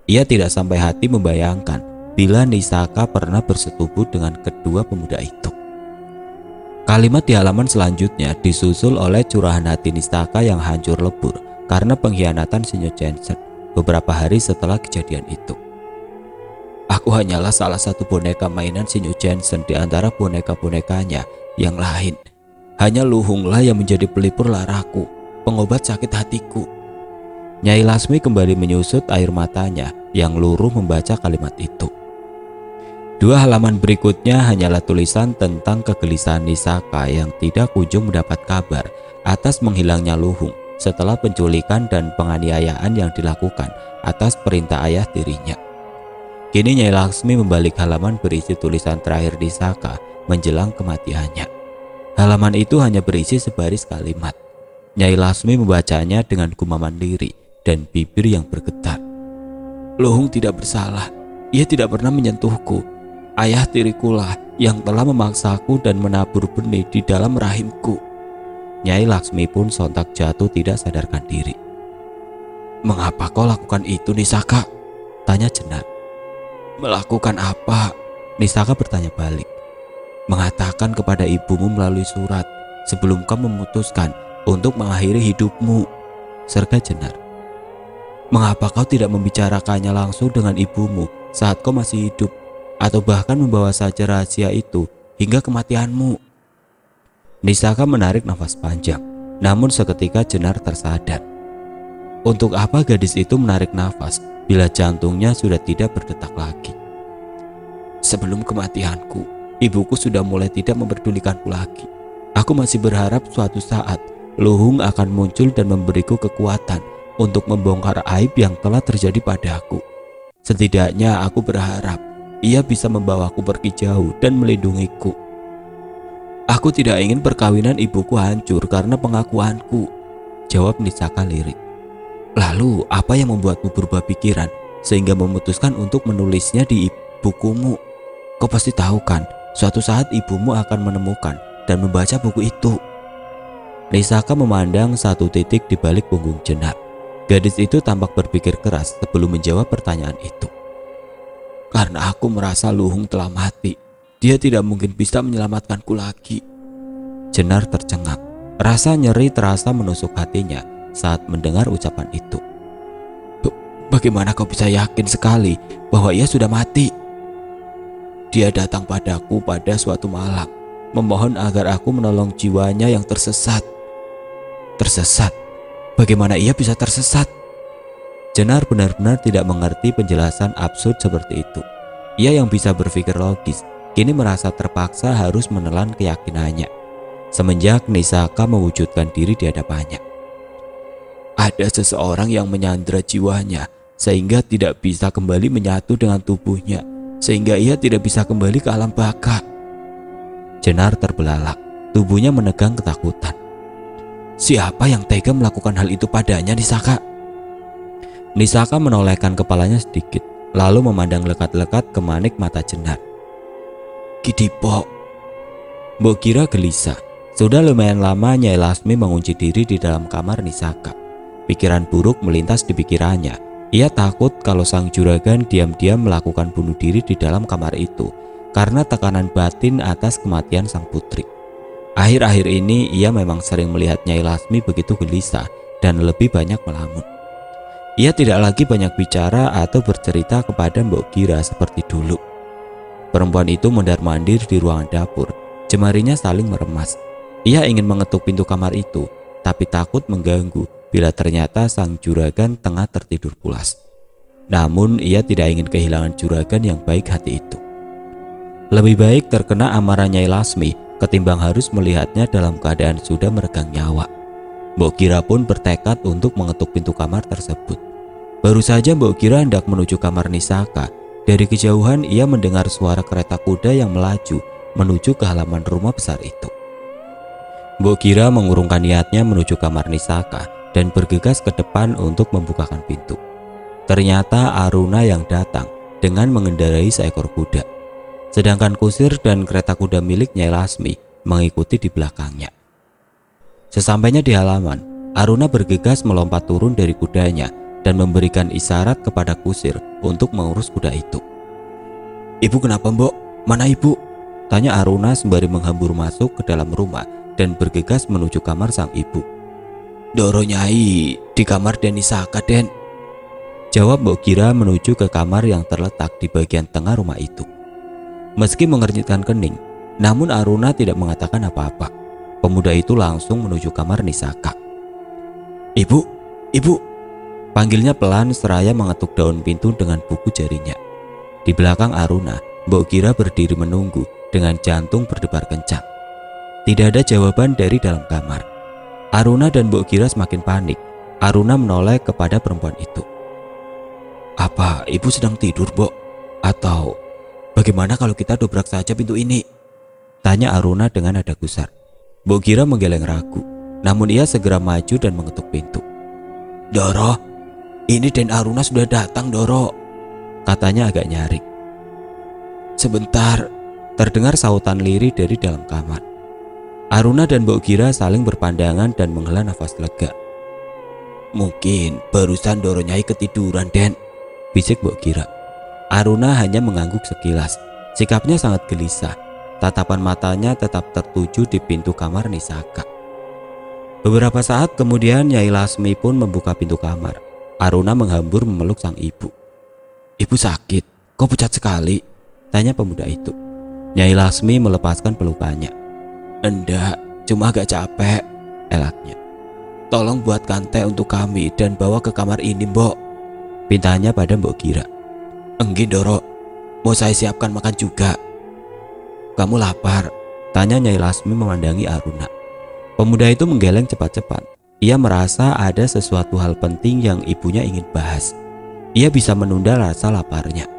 Ia tidak sampai hati membayangkan bila Nisaka pernah bersetubuh dengan kedua pemuda itu. Kalimat di halaman selanjutnya disusul oleh curahan hati Nisaka yang hancur lebur karena pengkhianatan Sinyo Jensen beberapa hari setelah kejadian itu. Aku hanyalah salah satu boneka mainan Sinyo Jensen di antara boneka-bonekanya yang lain. Hanya Luhunglah yang menjadi pelipur laraku, pengobat sakit hatiku. Nyai Lasmi kembali menyusut air matanya yang luruh membaca kalimat itu. 2 halaman berikutnya hanyalah tulisan tentang kegelisahan Nisaka yang tidak kunjung mendapat kabar atas menghilangnya Luhung setelah penculikan dan penganiayaan yang dilakukan atas perintah ayah tirinya. Kini Nyai Lasmi membalik halaman berisi tulisan terakhir Nisaka menjelang kematiannya. Halaman itu hanya berisi sebaris kalimat. Nyai Lasmi membacanya dengan gumaman lirih dan bibir yang bergetar. Luhung tidak bersalah. Ia tidak pernah menyentuhku. Ayah tirikulah yang telah memaksaku dan menabur benih di dalam rahimku. Nyai Lasmi pun sontak jatuh tidak sadarkan diri. Mengapa kau lakukan itu, Nisaka? Tanya Jenar. Melakukan apa? Nisaka bertanya balik. Mengatakan kepada ibumu melalui surat sebelum kau memutuskan untuk mengakhiri hidupmu, serga Jenar. Mengapa kau tidak membicarakannya langsung dengan ibumu saat kau masih hidup, atau bahkan membawa saja rahasia itu hingga kematianmu? Nisaka menarik nafas panjang, namun seketika Jenar tersadar. Untuk apa gadis itu menarik nafas bila jantungnya sudah tidak berdetak lagi? Sebelum kematianku, ibuku sudah mulai tidak memperdulikanku lagi. Aku masih berharap suatu saat Luhung akan muncul dan memberiku kekuatan untuk membongkar aib yang telah terjadi padaku. Setidaknya aku berharap ia bisa membawaku pergi jauh dan melindungiku. Aku tidak ingin perkawinan ibuku hancur karena pengakuanku, jawab Nisaka lirik. Lalu apa yang membuatmu berubah pikiran sehingga memutuskan untuk menulisnya di bukumu? Kau pasti tahu kan, suatu saat ibumu akan menemukan dan membaca buku itu. Nisaka memandang satu titik di balik punggung Jenar. Gadis itu tampak berpikir keras sebelum menjawab pertanyaan itu. Karena aku merasa Luhung telah mati, dia tidak mungkin bisa menyelamatkanku lagi. Jenar tercengang. Rasa nyeri terasa menusuk hatinya saat mendengar ucapan itu. Bagaimana kau bisa yakin sekali bahwa ia sudah mati? Dia datang padaku pada suatu malam, memohon agar aku menolong jiwanya yang tersesat. Tersesat? Bagaimana ia bisa tersesat? Jenar benar-benar tidak mengerti penjelasan absurd seperti itu. Ia yang bisa berpikir logis, kini merasa terpaksa harus menelan keyakinannya. Semenjak Nisaka mewujudkan diri di hadapannya. Ada seseorang yang menyandra jiwanya, sehingga tidak bisa kembali menyatu dengan tubuhnya, sehingga ia tidak bisa kembali ke alam baka. Jenar terbelalak, tubuhnya menegang ketakutan. Siapa yang tega melakukan hal itu padanya, Nisaka? Nisaka menolehkan kepalanya sedikit, lalu memandang lekat-lekat ke manik mata Jenar. Kidipo. Mbok Kira gelisah. Sudah lumayan lama Nyai Lasmi mengunci diri di dalam kamar Nisaka. Pikiran buruk melintas di pikirannya. Ia takut kalau sang juragan diam-diam melakukan bunuh diri di dalam kamar itu karena tekanan batin atas kematian sang putri. Akhir-akhir ini ia memang sering melihat Nyai Lasmi begitu gelisah dan lebih banyak melamun. Ia tidak lagi banyak bicara atau bercerita kepada Mbok Kira seperti dulu. Perempuan itu mondar-mandir di ruangan dapur, jemarinya saling meremas. Ia ingin mengetuk pintu kamar itu, tapi takut mengganggu bila ternyata sang juragan tengah tertidur pulas. Namun ia tidak ingin kehilangan juragan yang baik hati itu. Lebih baik terkena amarah Nyai Lasmi ketimbang harus melihatnya dalam keadaan sudah meregang nyawa. Mbok Kira pun bertekad untuk mengetuk pintu kamar tersebut. Baru saja Mbok Kira hendak menuju kamar Nisaka, dari kejauhan ia mendengar suara kereta kuda yang melaju menuju ke halaman rumah besar itu. Mbok Kira mengurungkan niatnya menuju kamar Nisaka dan bergegas ke depan untuk membukakan pintu. Ternyata Aruna yang datang dengan mengendarai seekor kuda. Sedangkan kusir dan kereta kuda milik Nyai Lasmi mengikuti di belakangnya. Sesampainya di halaman, Aruna bergegas melompat turun dari kudanya dan memberikan isyarat kepada kusir untuk mengurus kuda itu. Ibu kenapa, Mbok? Mana ibu? Tanya Aruna sembari menghambur masuk ke dalam rumah dan bergegas menuju kamar sang ibu. Doro Nyai, di kamar Den Nisaka, Den. Jawab Mbok Kira menuju ke kamar yang terletak di bagian tengah rumah itu. Meski mengernyitkan kening, namun Aruna tidak mengatakan apa-apa. Pemuda itu langsung menuju kamar Nisaka. Ibu, ibu, panggilnya pelan seraya mengetuk daun pintu dengan buku jarinya. Di belakang Aruna, Mbok Kira berdiri menunggu dengan jantung berdebar kencang. Tidak ada jawaban dari dalam kamar. Aruna dan Mbok Kira semakin panik. Aruna menoleh kepada perempuan itu. Apa ibu sedang tidur, Mbok? Atau bagaimana kalau kita dobrak saja pintu ini? Tanya Aruna dengan nada gusar. Mbok Kira menggeleng ragu, namun ia segera maju dan mengetuk pintu. Doro, ini Den Aruna sudah datang, Doro, katanya agak nyaring. Sebentar, terdengar sautan lirih dari dalam kamar. Aruna dan Mbok Kira saling berpandangan dan menghela nafas lega. Mungkin barusan Doro Nyai ketiduran, Den, bisik Mbok Kira. Aruna hanya mengangguk sekilas, sikapnya sangat gelisah. Tatapan matanya tetap tertuju di pintu kamar Nisaka. Beberapa saat kemudian Nyai Lasmi pun membuka pintu kamar. Aruna menghambur memeluk sang ibu. Ibu sakit, kok pucat sekali? Tanya pemuda itu. Nyai Lasmi melepaskan pelukannya. Enggak, cuma agak capek, elaknya. Tolong buatkan teh untuk kami dan bawa ke kamar ini, Mbok, pintanya pada Mbok Kira. Enggak, Doro, mau saya siapkan makan juga. Kamu lapar? Tanya Nyai Lasmi memandangi Aruna. Pemuda itu menggeleng cepat-cepat. Ia merasa ada sesuatu hal penting yang ibunya ingin bahas. Ia bisa menunda rasa laparnya.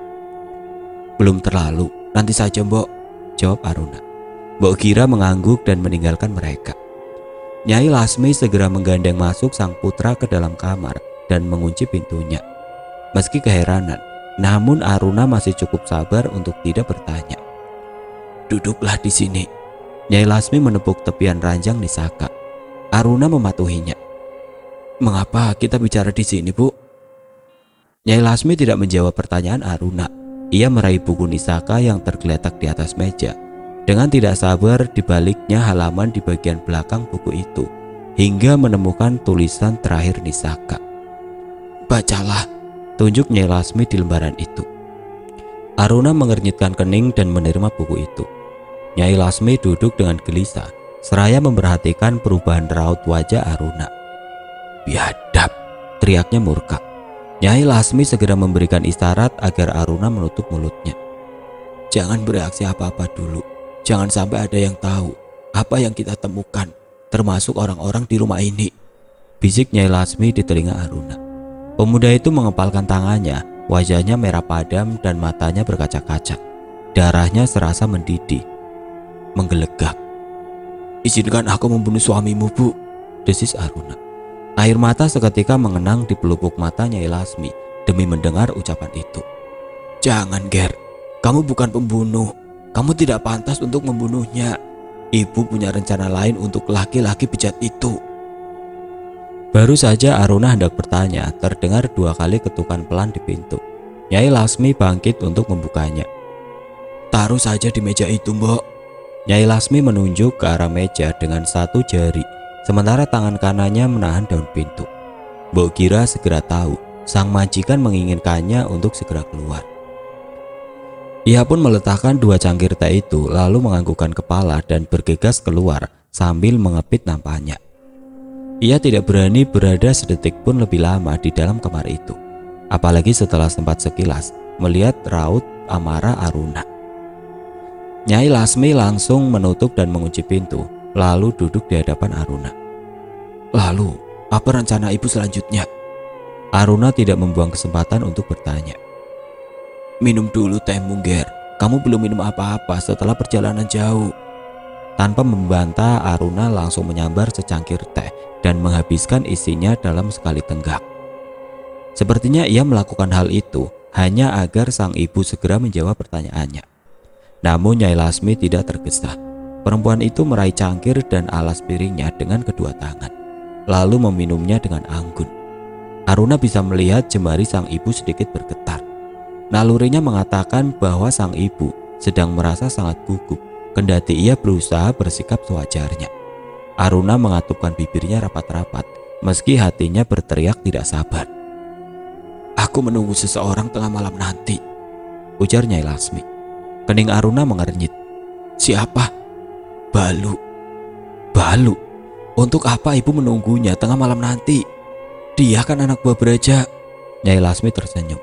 Belum terlalu, nanti saja, Mbok, jawab Aruna. Mbok Kira mengangguk dan meninggalkan mereka. Nyai Lasmi segera menggandeng masuk sang putra ke dalam kamar dan mengunci pintunya. Meski keheranan, namun Aruna masih cukup sabar untuk tidak bertanya. Duduklah di sini. Nyai Lasmi menepuk tepian ranjang Nisaka. Aruna mematuhinya. Mengapa kita bicara di sini, Bu? Nyai Lasmi tidak menjawab pertanyaan Aruna. Ia meraih buku Nisaka yang tergeletak di atas meja. Dengan tidak sabar dibaliknya halaman di bagian belakang buku itu hingga menemukan tulisan terakhir Nisaka. Bacalah, tunjuk Nyai Lasmi di lembaran itu. Aruna mengernyitkan kening dan menerima buku itu. Nyai Lasmi duduk dengan gelisah seraya memperhatikan perubahan raut wajah Aruna. Biadab, teriaknya murka. Nyai Lasmi segera memberikan isyarat agar Aruna menutup mulutnya. Jangan bereaksi apa-apa dulu. Jangan sampai ada yang tahu apa yang kita temukan, termasuk orang-orang di rumah ini, bisik Nyai Lasmi di telinga Aruna. Pemuda itu mengepalkan tangannya, wajahnya merah padam dan matanya berkaca-kaca. Darahnya serasa mendidih, menggelegak. Izinkan aku membunuh suamimu, Bu, desis Aruna. Air mata seketika mengenang di pelupuk mata Nyai Lasmi demi mendengar ucapan itu. Jangan, Ger. Kamu bukan pembunuh. Kamu tidak pantas untuk membunuhnya. Ibu punya rencana lain untuk laki-laki bejat itu. Baru saja Aruna hendak bertanya, terdengar 2 kali ketukan pelan di pintu. Nyai Lasmi bangkit untuk membukanya. Taruh saja di meja itu, Mbok. Nyai Lasmi menunjuk ke arah meja dengan 1 jari, sementara tangan kanannya menahan daun pintu. Mbok Kira segera tahu sang majikan menginginkannya untuk segera keluar. Ia pun meletakkan 2 cangkir teh itu, lalu menganggukkan kepala dan bergegas keluar sambil mengepit nampaknya. Ia tidak berani berada sedetik pun lebih lama di dalam kamar itu, apalagi setelah sempat sekilas melihat raut amarah Aruna. Nyai Lasmi langsung menutup dan mengunci pintu, lalu duduk di hadapan Aruna. Lalu, apa rencana ibu selanjutnya? Aruna tidak membuang kesempatan untuk bertanya. Minum dulu tehmu, Ger. Kamu belum minum apa-apa setelah perjalanan jauh. Tanpa membantah, Aruna langsung menyambar secangkir teh dan menghabiskan isinya dalam sekali tenggak. Sepertinya ia melakukan hal itu hanya agar sang ibu segera menjawab pertanyaannya. Namun Nyai Lasmi tidak tergesa. Perempuan itu meraih cangkir dan alas piringnya dengan kedua tangan, lalu meminumnya dengan anggun. Aruna bisa melihat jemari sang ibu sedikit bergetar. Nalurinya mengatakan bahwa sang ibu sedang merasa sangat gugup, kendati ia berusaha bersikap sewajarnya. Aruna mengatupkan bibirnya rapat-rapat, meski hatinya berteriak tidak sabar. Aku menunggu seseorang tengah malam nanti, ujar Nyai Lasmi. Kening Aruna mengernyit. Siapa? Balu. Balu? Untuk apa ibu menunggunya tengah malam nanti? Dia kan anak buah Braja. Nyai Lasmi tersenyum.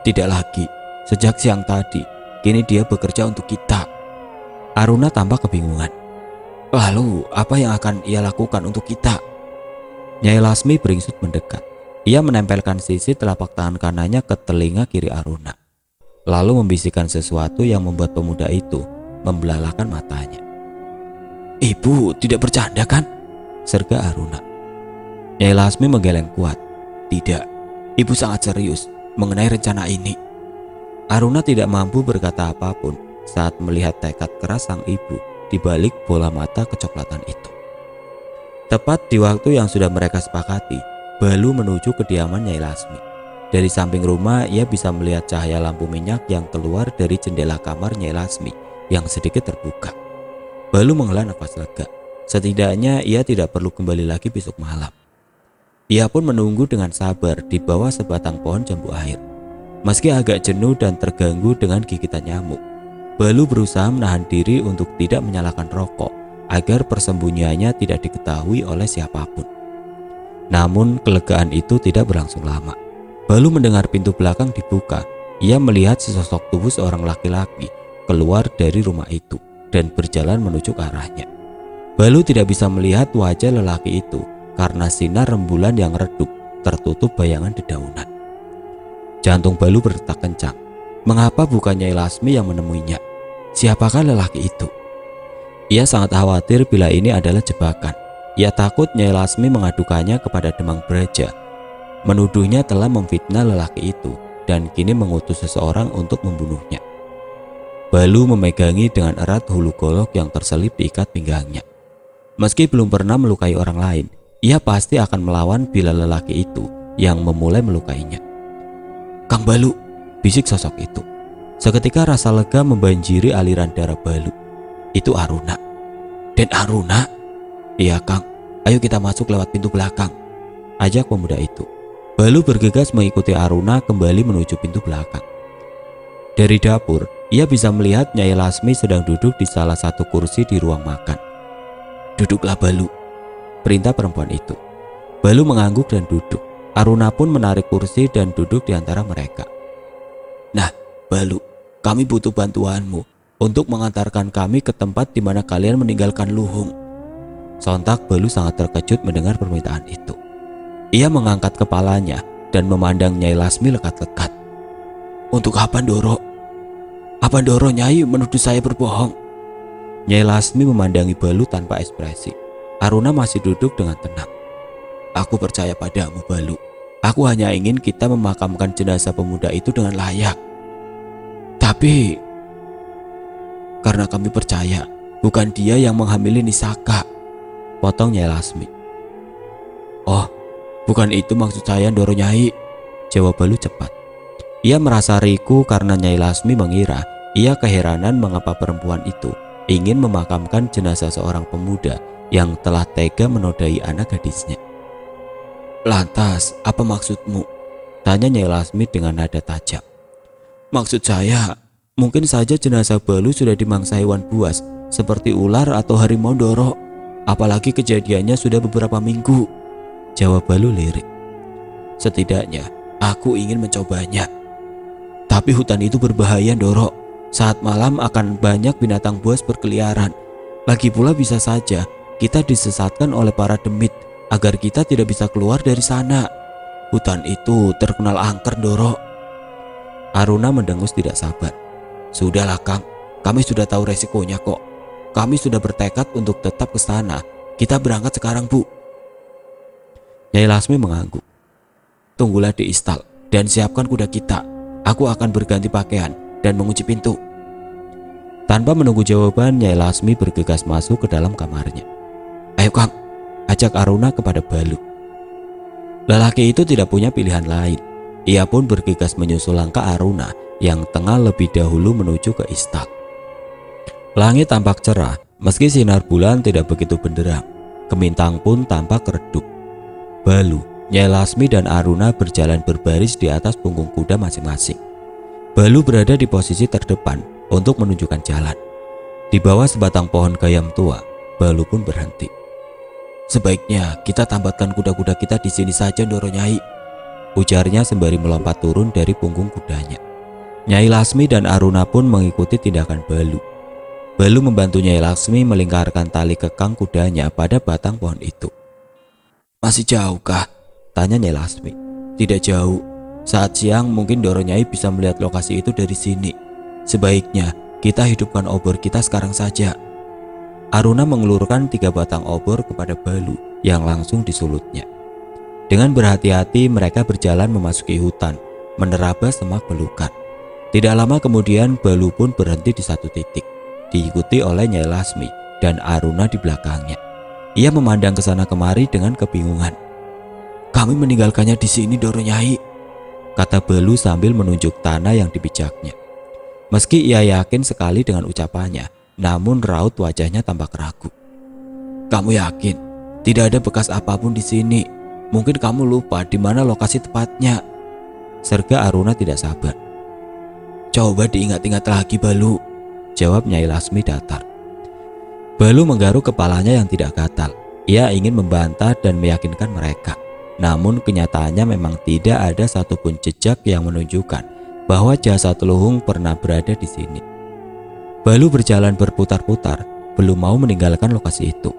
Tidak lagi. Sejak siang tadi, kini dia bekerja untuk kita. Aruna tampak kebingungan. Lalu apa yang akan ia lakukan untuk kita? Nyai Lasmi beringsut mendekat. Ia menempelkan sisi telapak tangan kanannya ke telinga kiri Aruna, lalu membisikkan sesuatu yang membuat pemuda itu membelalakan matanya. Ibu tidak bercanda kan? Serga Aruna. Nyai Lasmi menggeleng kuat. Tidak, ibu sangat serius mengenai rencana ini. Aruna tidak mampu berkata apapun saat melihat tekad keras sang ibu di balik bola mata kecoklatan itu. Tepat di waktu yang sudah mereka sepakati, Balu menuju kediaman Nyai Lasmi. Dari samping rumah ia bisa melihat cahaya lampu minyak yang keluar dari jendela kamar Nyai Lasmi yang sedikit terbuka. Balu menghela nafas lega. Setidaknya ia tidak perlu kembali lagi besok malam. Ia pun menunggu dengan sabar di bawah sebatang pohon jambu air. Meski agak jenuh dan terganggu dengan gigitan nyamuk, Balu berusaha menahan diri untuk tidak menyalakan rokok agar persembunyiannya tidak diketahui oleh siapapun. Namun kelegaan itu tidak berlangsung lama. Balu mendengar pintu belakang dibuka. Ia melihat sesosok tubuh seorang laki-laki keluar dari rumah itu dan berjalan menuju ke arahnya. Balu tidak bisa melihat wajah lelaki itu karena sinar rembulan yang redup tertutup bayangan dedaunan. Jantung Balu berdetak kencang. Mengapa bukan Nyai Lasmi yang menemuinya? Siapakah lelaki itu? Ia sangat khawatir bila ini adalah jebakan. Ia takut Nyai Lasmi mengadukannya kepada Demang Braja, menuduhnya telah memfitnah lelaki itu dan kini mengutus seseorang untuk membunuhnya. Balu memegangi dengan erat hulu golok yang terselip di ikat pinggangnya. Meski belum pernah melukai orang lain, ia pasti akan melawan bila lelaki itu yang memulai melukainya. Kang Balu, bisik sosok itu. Seketika rasa lega membanjiri aliran darah Balu. Itu Aruna. Dan Aruna? Iya Kang, ayo kita masuk lewat pintu belakang, ajak pemuda itu. Balu bergegas mengikuti Aruna kembali menuju pintu belakang. Dari dapur, ia bisa melihat Nyai Lasmi sedang duduk di salah satu kursi di ruang makan. Duduklah Balu, perintah perempuan itu. Balu mengangguk dan duduk. Aruna pun menarik kursi dan duduk di antara mereka. Nah, Balu, kami butuh bantuanmu untuk mengantarkan kami ke tempat di mana kalian meninggalkan Luhung. Sontak Balu sangat terkejut mendengar permintaan itu. Ia mengangkat kepalanya dan memandang Nyai Lasmi lekat-lekat. Untuk apa, Ndoro? Apa Ndoro Nyai menuduh saya berbohong? Nyai Lasmi memandangi Balu tanpa ekspresi. Aruna masih duduk dengan tenang. Aku percaya padamu, Balu. Aku hanya ingin kita memakamkan jenazah pemuda itu dengan layak. Tapi karena kami percaya bukan dia yang menghamili Nisaka, potong Nyai Lasmi. Oh, bukan itu maksud saya, Ndoro Nyai, jawab Balu cepat. Ia merasa riku karena Nyai Lasmi mengira ia keheranan mengapa perempuan itu ingin memakamkan jenazah seorang pemuda yang telah tega menodai anak gadisnya. Lantas, apa maksudmu? Tanya Nyai Lasmi dengan nada tajam. Maksud saya, mungkin saja jenazah Balu sudah dimangsa hewan buas seperti ular atau harimau, Ndoro. Apalagi kejadiannya sudah beberapa minggu, jawab Balu lirik. Setidaknya, aku ingin mencobanya. Tapi hutan itu berbahaya, Ndoro. Saat malam akan banyak binatang buas berkeliaran. Lagi pula bisa saja kita disesatkan oleh para demit agar kita tidak bisa keluar dari sana. Hutan itu terkenal angker, Ndoro. Aruna mendengus tidak sabar. Sudahlah, Kang. Kami sudah tahu resikonya kok. Kami sudah bertekad untuk tetap ke sana. Kita berangkat sekarang, Bu. Nyai Lasmi mengangguk. Tunggulah di istal dan siapkan kuda kita. Aku akan berganti pakaian dan mengunci pintu. Tanpa menunggu jawaban, Nyai Lasmi bergegas masuk ke dalam kamarnya. Ayo, Kang, ajak Aruna kepada Balu. Lelaki itu tidak punya pilihan lain. Ia pun bergegas menyusul langkah Aruna yang tengah lebih dahulu menuju ke istal. Langit tampak cerah, meski sinar bulan tidak begitu benderang. Gemintang pun tampak redup. Balu, Nyai Lasmi dan Aruna berjalan berbaris di atas punggung kuda masing-masing. Balu berada di posisi terdepan untuk menunjukkan jalan. Di bawah sebatang pohon gayam tua, Balu pun berhenti. Sebaiknya kita tambatkan kuda-kuda kita di sini saja, Ndoro Nyai, ujarnya sembari melompat turun dari punggung kudanya. Nyai Lasmi dan Aruna pun mengikuti tindakan Balu. Balu membantu Nyai Lasmi melingkarkan tali kekang kudanya pada batang pohon itu. Masih jauhkah? Tanya Nyai Lasmi. Tidak jauh. Saat siang mungkin Ndoro Nyai bisa melihat lokasi itu dari sini. Sebaiknya kita hidupkan obor kita sekarang saja. Aruna mengelurkan 3 batang obor kepada Balu yang langsung disulutnya. Dengan berhati-hati mereka berjalan memasuki hutan, menerabas semak belukar. Tidak lama kemudian Balu pun berhenti di satu titik, diikuti oleh Nyai Lasmi dan Aruna di belakangnya. Ia memandang ke sana kemari dengan kebingungan. Kami meninggalkannya di sini, Ndoro Nyai, kata Balu sambil menunjuk tanah yang dipijaknya. Meski ia yakin sekali dengan ucapannya, namun raut wajahnya tampak ragu. Kamu yakin tidak ada bekas apapun di sini? Mungkin kamu lupa di mana lokasi tepatnya, serga Aruna tidak sabar. Coba diingat-ingat lagi, Balu, jawab Nyai Lasmi datar. Balu menggaruk kepalanya yang tidak gatal. Ia ingin membantah dan meyakinkan mereka. Namun kenyataannya memang tidak ada satupun jejak yang menunjukkan bahwa jasad Luhung pernah berada di sini. Balu berjalan berputar-putar, belum mau meninggalkan lokasi itu.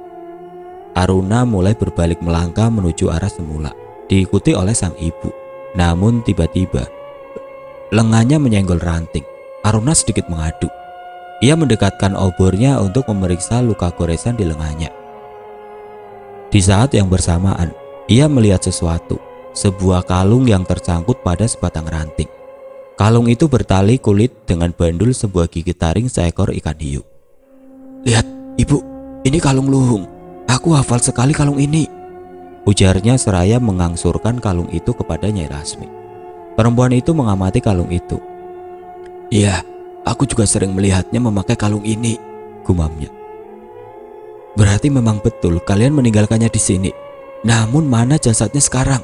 Aruna mulai berbalik melangkah menuju arah semula, diikuti oleh sang ibu. Namun tiba-tiba lengannya menyenggol ranting. Aruna sedikit mengadu. Ia mendekatkan obornya untuk memeriksa luka goresan di lengannya. Di saat yang bersamaan, ia melihat sesuatu, sebuah kalung yang tersangkut pada sebatang ranting. Kalung itu bertali kulit dengan bandul sebuah gigi taring seekor ikan hiu. Lihat, Ibu, ini kalung Luhung. Aku hafal sekali kalung ini, ujarnya seraya mengangsurkan kalung itu kepada Nyai Lasmi. Perempuan itu mengamati kalung itu. Iya, aku juga sering melihatnya memakai kalung ini, gumamnya. Berarti memang betul kalian meninggalkannya di sini. Namun mana jasadnya sekarang?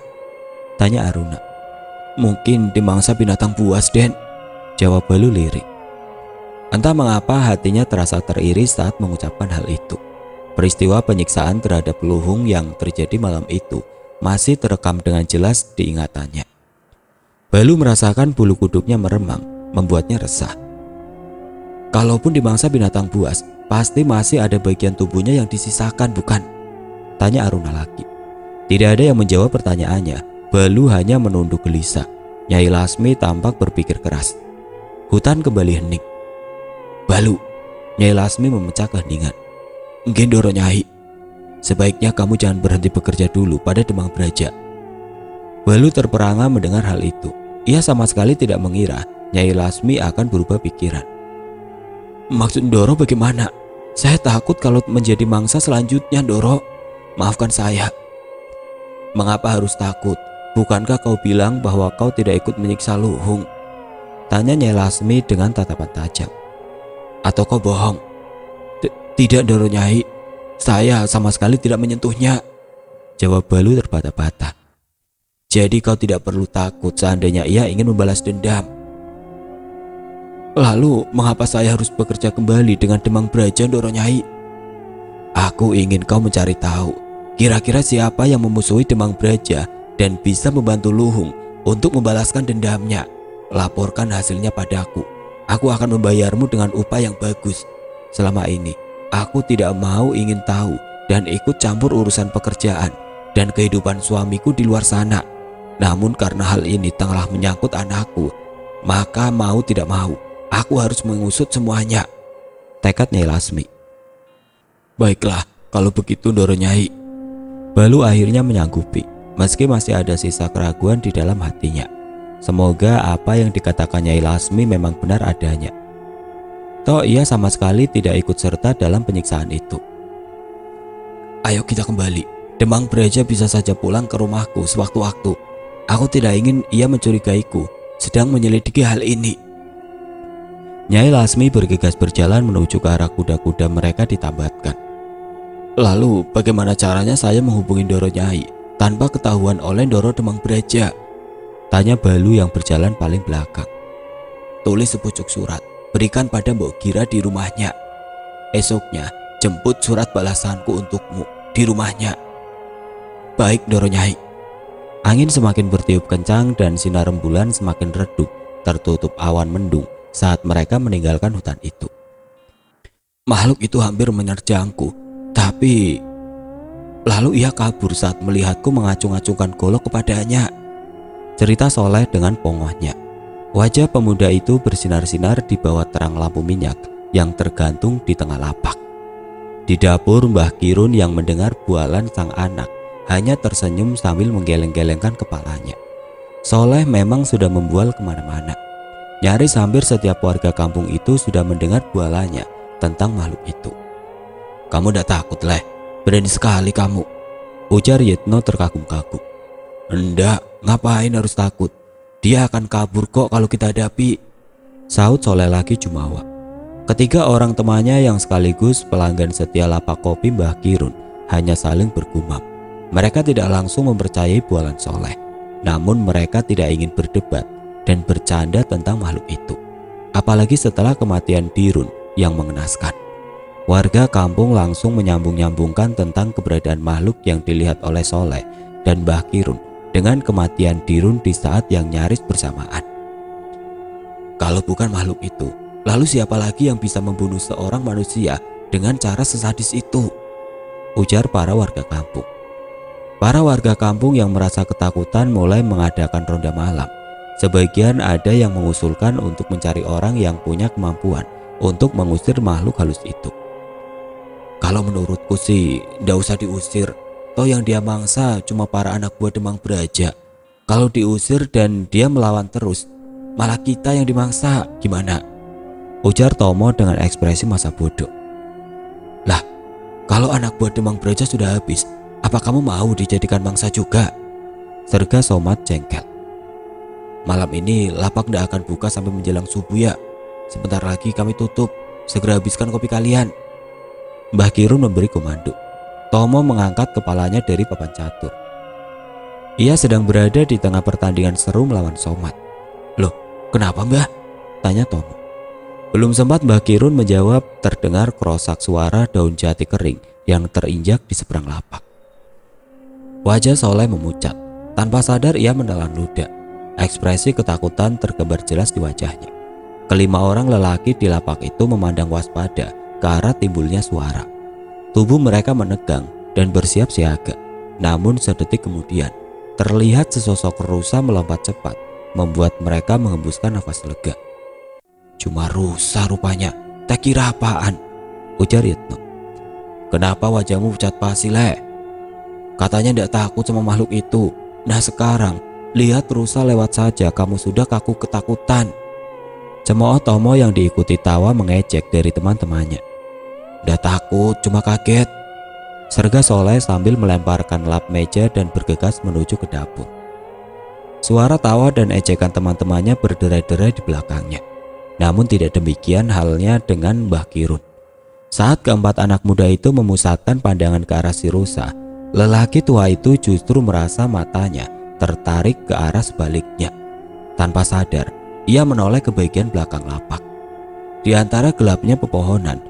Tanya Aruna. Mungkin dimangsa binatang buas, Den, jawab Balu lirik. Entah mengapa hatinya terasa teriris saat mengucapkan hal itu. Peristiwa penyiksaan terhadap Luhung yang terjadi malam itu masih terekam dengan jelas di ingatannya. Balu merasakan bulu kuduknya meremang, membuatnya resah. Kalaupun dimangsa binatang buas, pasti masih ada bagian tubuhnya yang disisakan, bukan? Tanya Aruna lagi. Tidak ada yang menjawab pertanyaannya. Balu hanya menunduk gelisah. Nyai Lasmi tampak berpikir keras. Hutan kembali hening. Balu, Nyai Lasmi memecah keheningan. Gendoro Nyai, sebaiknya kamu jangan berhenti bekerja dulu pada Demang Braja. Balu terperangah mendengar hal itu. Ia sama sekali tidak mengira Nyai Lasmi akan berubah pikiran. Maksud Ndoro bagaimana? Saya takut kalau menjadi mangsa selanjutnya, Ndoro. Maafkan saya. Mengapa harus takut? Bukankah kau bilang bahwa kau tidak ikut menyiksa Luhung? Tanya Nyai Lasmi dengan tatapan tajam. Atau kau bohong? Tidak, Ndoro Nyai. Saya sama sekali tidak menyentuhnya. Jawab Balu terbata-bata. Jadi kau tidak perlu takut seandainya ia ingin membalas dendam. Lalu mengapa saya harus bekerja kembali dengan Demang Braja, Ndoro Nyai? Aku ingin kau mencari tahu kira-kira siapa yang memusuhi Demang Braja dan bisa membantu Luhung untuk membalaskan dendamnya. Laporkan hasilnya padaku. Aku akan membayarmu dengan upah yang bagus. Selama ini aku tidak mau ingin tahu dan ikut campur urusan pekerjaan dan kehidupan suamiku di luar sana. Namun karena hal ini telah menyangkut anakku, maka mau tidak mau aku harus mengusut semuanya. Tekad Nyai Lasmi. Baiklah, kalau begitu Ndoro Nyai. Balu akhirnya menyanggupi, meski masih ada sisa keraguan di dalam hatinya. Semoga apa yang dikatakan Nyai Lasmi memang benar adanya. Toh ia sama sekali tidak ikut serta dalam penyiksaan itu. Ayo kita kembali. Demang Braja bisa saja pulang ke rumahku sewaktu-waktu. Aku tidak ingin ia mencurigaiku sedang menyelidiki hal ini. Nyai Lasmi bergegas berjalan menuju ke arah kuda-kuda mereka ditambatkan. Lalu bagaimana caranya saya menghubungi Ndoro Nyai tanpa ketahuan oleh Ndoro Demang Braja? Tanya Balu yang berjalan paling belakang. Tulis sepucuk surat, berikan pada Mbok Gira di rumahnya. Esoknya jemput surat balasanku untukmu di rumahnya. Baik Ndoro Nyai. Angin semakin bertiup kencang dan sinar rembulan semakin redup, tertutup awan mendung saat mereka meninggalkan hutan itu. Makhluk itu hampir menerjangku, tapi lalu ia kabur saat melihatku mengacung-acungkan golok kepadanya. Cerita Soleh dengan pongohnya. Wajah pemuda itu bersinar-sinar di bawah terang lampu minyak yang tergantung di tengah lapak. Di dapur Mbah Kirun yang mendengar bualan sang anak hanya tersenyum sambil menggeleng-gelengkan kepalanya. Soleh memang sudah membual kemana-mana. Nyaris hampir setiap warga kampung itu sudah mendengar bualannya tentang makhluk itu. Kamu udah takut, Leh? Berani sekali kamu, ujar Yitno terkagum-kagum. Enggak, ngapain harus takut? Dia akan kabur kok kalau kita hadapi, saut Soleh lagi jumawa. Ketiga orang temannya yang sekaligus pelanggan setia lapak kopi Mbah Kirun hanya saling bergumam. Mereka tidak langsung mempercayai bualan Soleh, namun mereka tidak ingin berdebat dan bercanda tentang makhluk itu. Apalagi setelah kematian Dirun yang mengenaskan. Warga kampung langsung menyambung-nyambungkan tentang keberadaan makhluk yang dilihat oleh Soleh dan Mbah Kirun dengan kematian Dirun di saat yang nyaris bersamaan. Kalau bukan makhluk itu, lalu siapa lagi yang bisa membunuh seorang manusia dengan cara sesadis itu? Ujar para warga kampung. Para warga kampung yang merasa ketakutan mulai mengadakan ronda malam. Sebagian ada yang mengusulkan untuk mencari orang yang punya kemampuan untuk mengusir makhluk halus itu. Kalau menurutku sih, ndak usah diusir. Toh yang dia mangsa cuma para anak buah Demang Braja. Kalau diusir dan dia melawan terus, malah kita yang dimangsa, gimana? Ujar Tomo dengan ekspresi masa bodoh. Lah, kalau anak buah Demang Braja sudah habis, apa kamu mau dijadikan mangsa juga? Serga Somat jengkel. Malam ini lapak tidak akan buka sampai menjelang subuh ya. Sebentar lagi kami tutup. Segera habiskan kopi kalian. Mbah Kirun memberi komando. Tomo mengangkat kepalanya dari papan catur. Ia sedang berada di tengah pertandingan seru melawan Somat. Loh, kenapa Mbah? Tanya Tomo. Belum sempat Mbah Kirun menjawab, terdengar kerosak suara daun jati kering yang terinjak di seberang lapak. Wajah Soleh memucat. Tanpa sadar ia menelan ludah. Ekspresi ketakutan tergambar jelas di wajahnya. Kelima orang lelaki di lapak itu memandang waspada ke arah timbulnya suara. Tubuh mereka menegang dan bersiap siaga. Namun sedetik kemudian, terlihat sesosok rusa melompat cepat, membuat mereka menghembuskan nafas lega. "Cuma rusa rupanya, tak kira apaan," ujar Yitno. "Kenapa wajahmu pucat pasi, Le? Katanya tidak takut sama makhluk itu. Nah sekarang, lihat rusa lewat saja kamu sudah kaku ketakutan." Cemooh Tomo yang diikuti tawa mengejek dari teman-temannya. "Udah takut, cuma kaget," serga Soleh sambil melemparkan lap meja dan bergegas menuju ke dapur. Suara tawa dan ejekan teman-temannya berderai-derai di belakangnya. Namun tidak demikian halnya dengan Mbah Kirun. Saat keempat anak muda itu memusatkan pandangan ke arah si rusa, lelaki tua itu justru merasa matanya tertarik ke arah sebaliknya. Tanpa sadar, ia menoleh ke bagian belakang lapak. Di antara gelapnya pepohonan,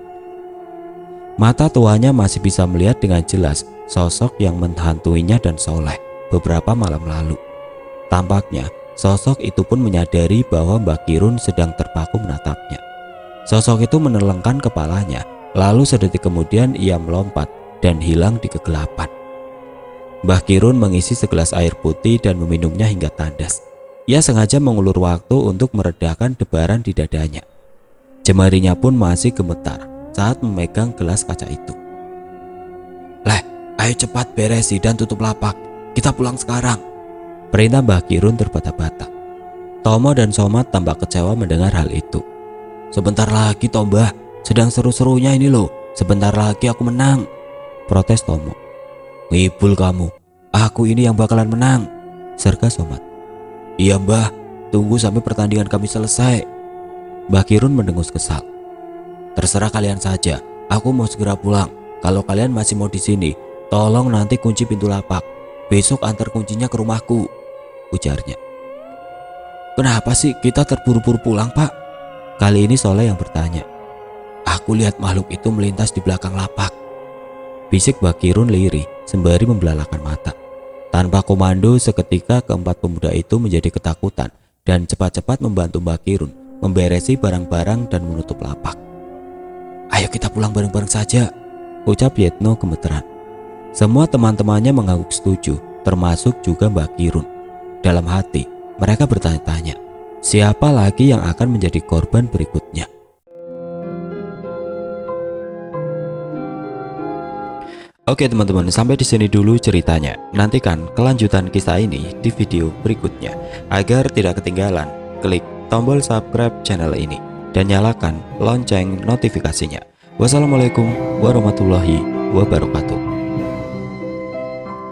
mata tuanya masih bisa melihat dengan jelas sosok yang menghantuinya dan Soleh beberapa malam lalu. Tampaknya sosok itu pun menyadari bahwa Mbah Kirun sedang terpaku menatapnya. Sosok itu menelengkan kepalanya, lalu sedetik kemudian ia melompat dan hilang di kegelapan. Mbah Kirun mengisi segelas air putih dan meminumnya hingga tandas. Ia sengaja mengulur waktu untuk meredakan debaran di dadanya. Jemarinya pun masih gemetar saat memegang gelas kaca itu. "Leh, ayo cepat beresi dan tutup lapak. Kita pulang sekarang," perintah Mbah Kirun terbata-bata. Tomo dan Somad tampak kecewa mendengar hal itu. "Sebentar lagi toh Mbah, sedang seru-serunya ini loh. Sebentar lagi aku menang," protes Tomo. "Ngibul kamu, aku ini yang bakalan menang," serga Somad. "Iya Mbah, tunggu sampai pertandingan kami selesai." Mbah Kirun mendengus kesal. "Terserah kalian saja, aku mau segera pulang. Kalau kalian masih mau di sini, tolong nanti kunci pintu lapak. Besok antar kuncinya ke rumahku," ujarnya. "Kenapa sih kita terburu-buru pulang, Pak?" Kali ini Soleh yang bertanya. "Aku lihat makhluk itu melintas di belakang lapak," bisik Mbah Kirun lirih sembari membelalakan mata. Tanpa komando, seketika keempat pemuda itu menjadi ketakutan dan cepat-cepat membantu Mbah Kirun memberesi barang-barang dan menutup lapak. "Ayo kita pulang bareng-bareng saja," ucap Yitno gemeteran. Semua teman-temannya mengangguk setuju, termasuk juga Mbah Kirun. Dalam hati, mereka bertanya-tanya, siapa lagi yang akan menjadi korban berikutnya. Oke teman-teman, sampai di sini dulu ceritanya. Nantikan kelanjutan kisah ini di video berikutnya. Agar tidak ketinggalan, klik tombol subscribe channel ini dan nyalakan lonceng notifikasinya. Wassalamualaikum warahmatullahi wabarakatuh.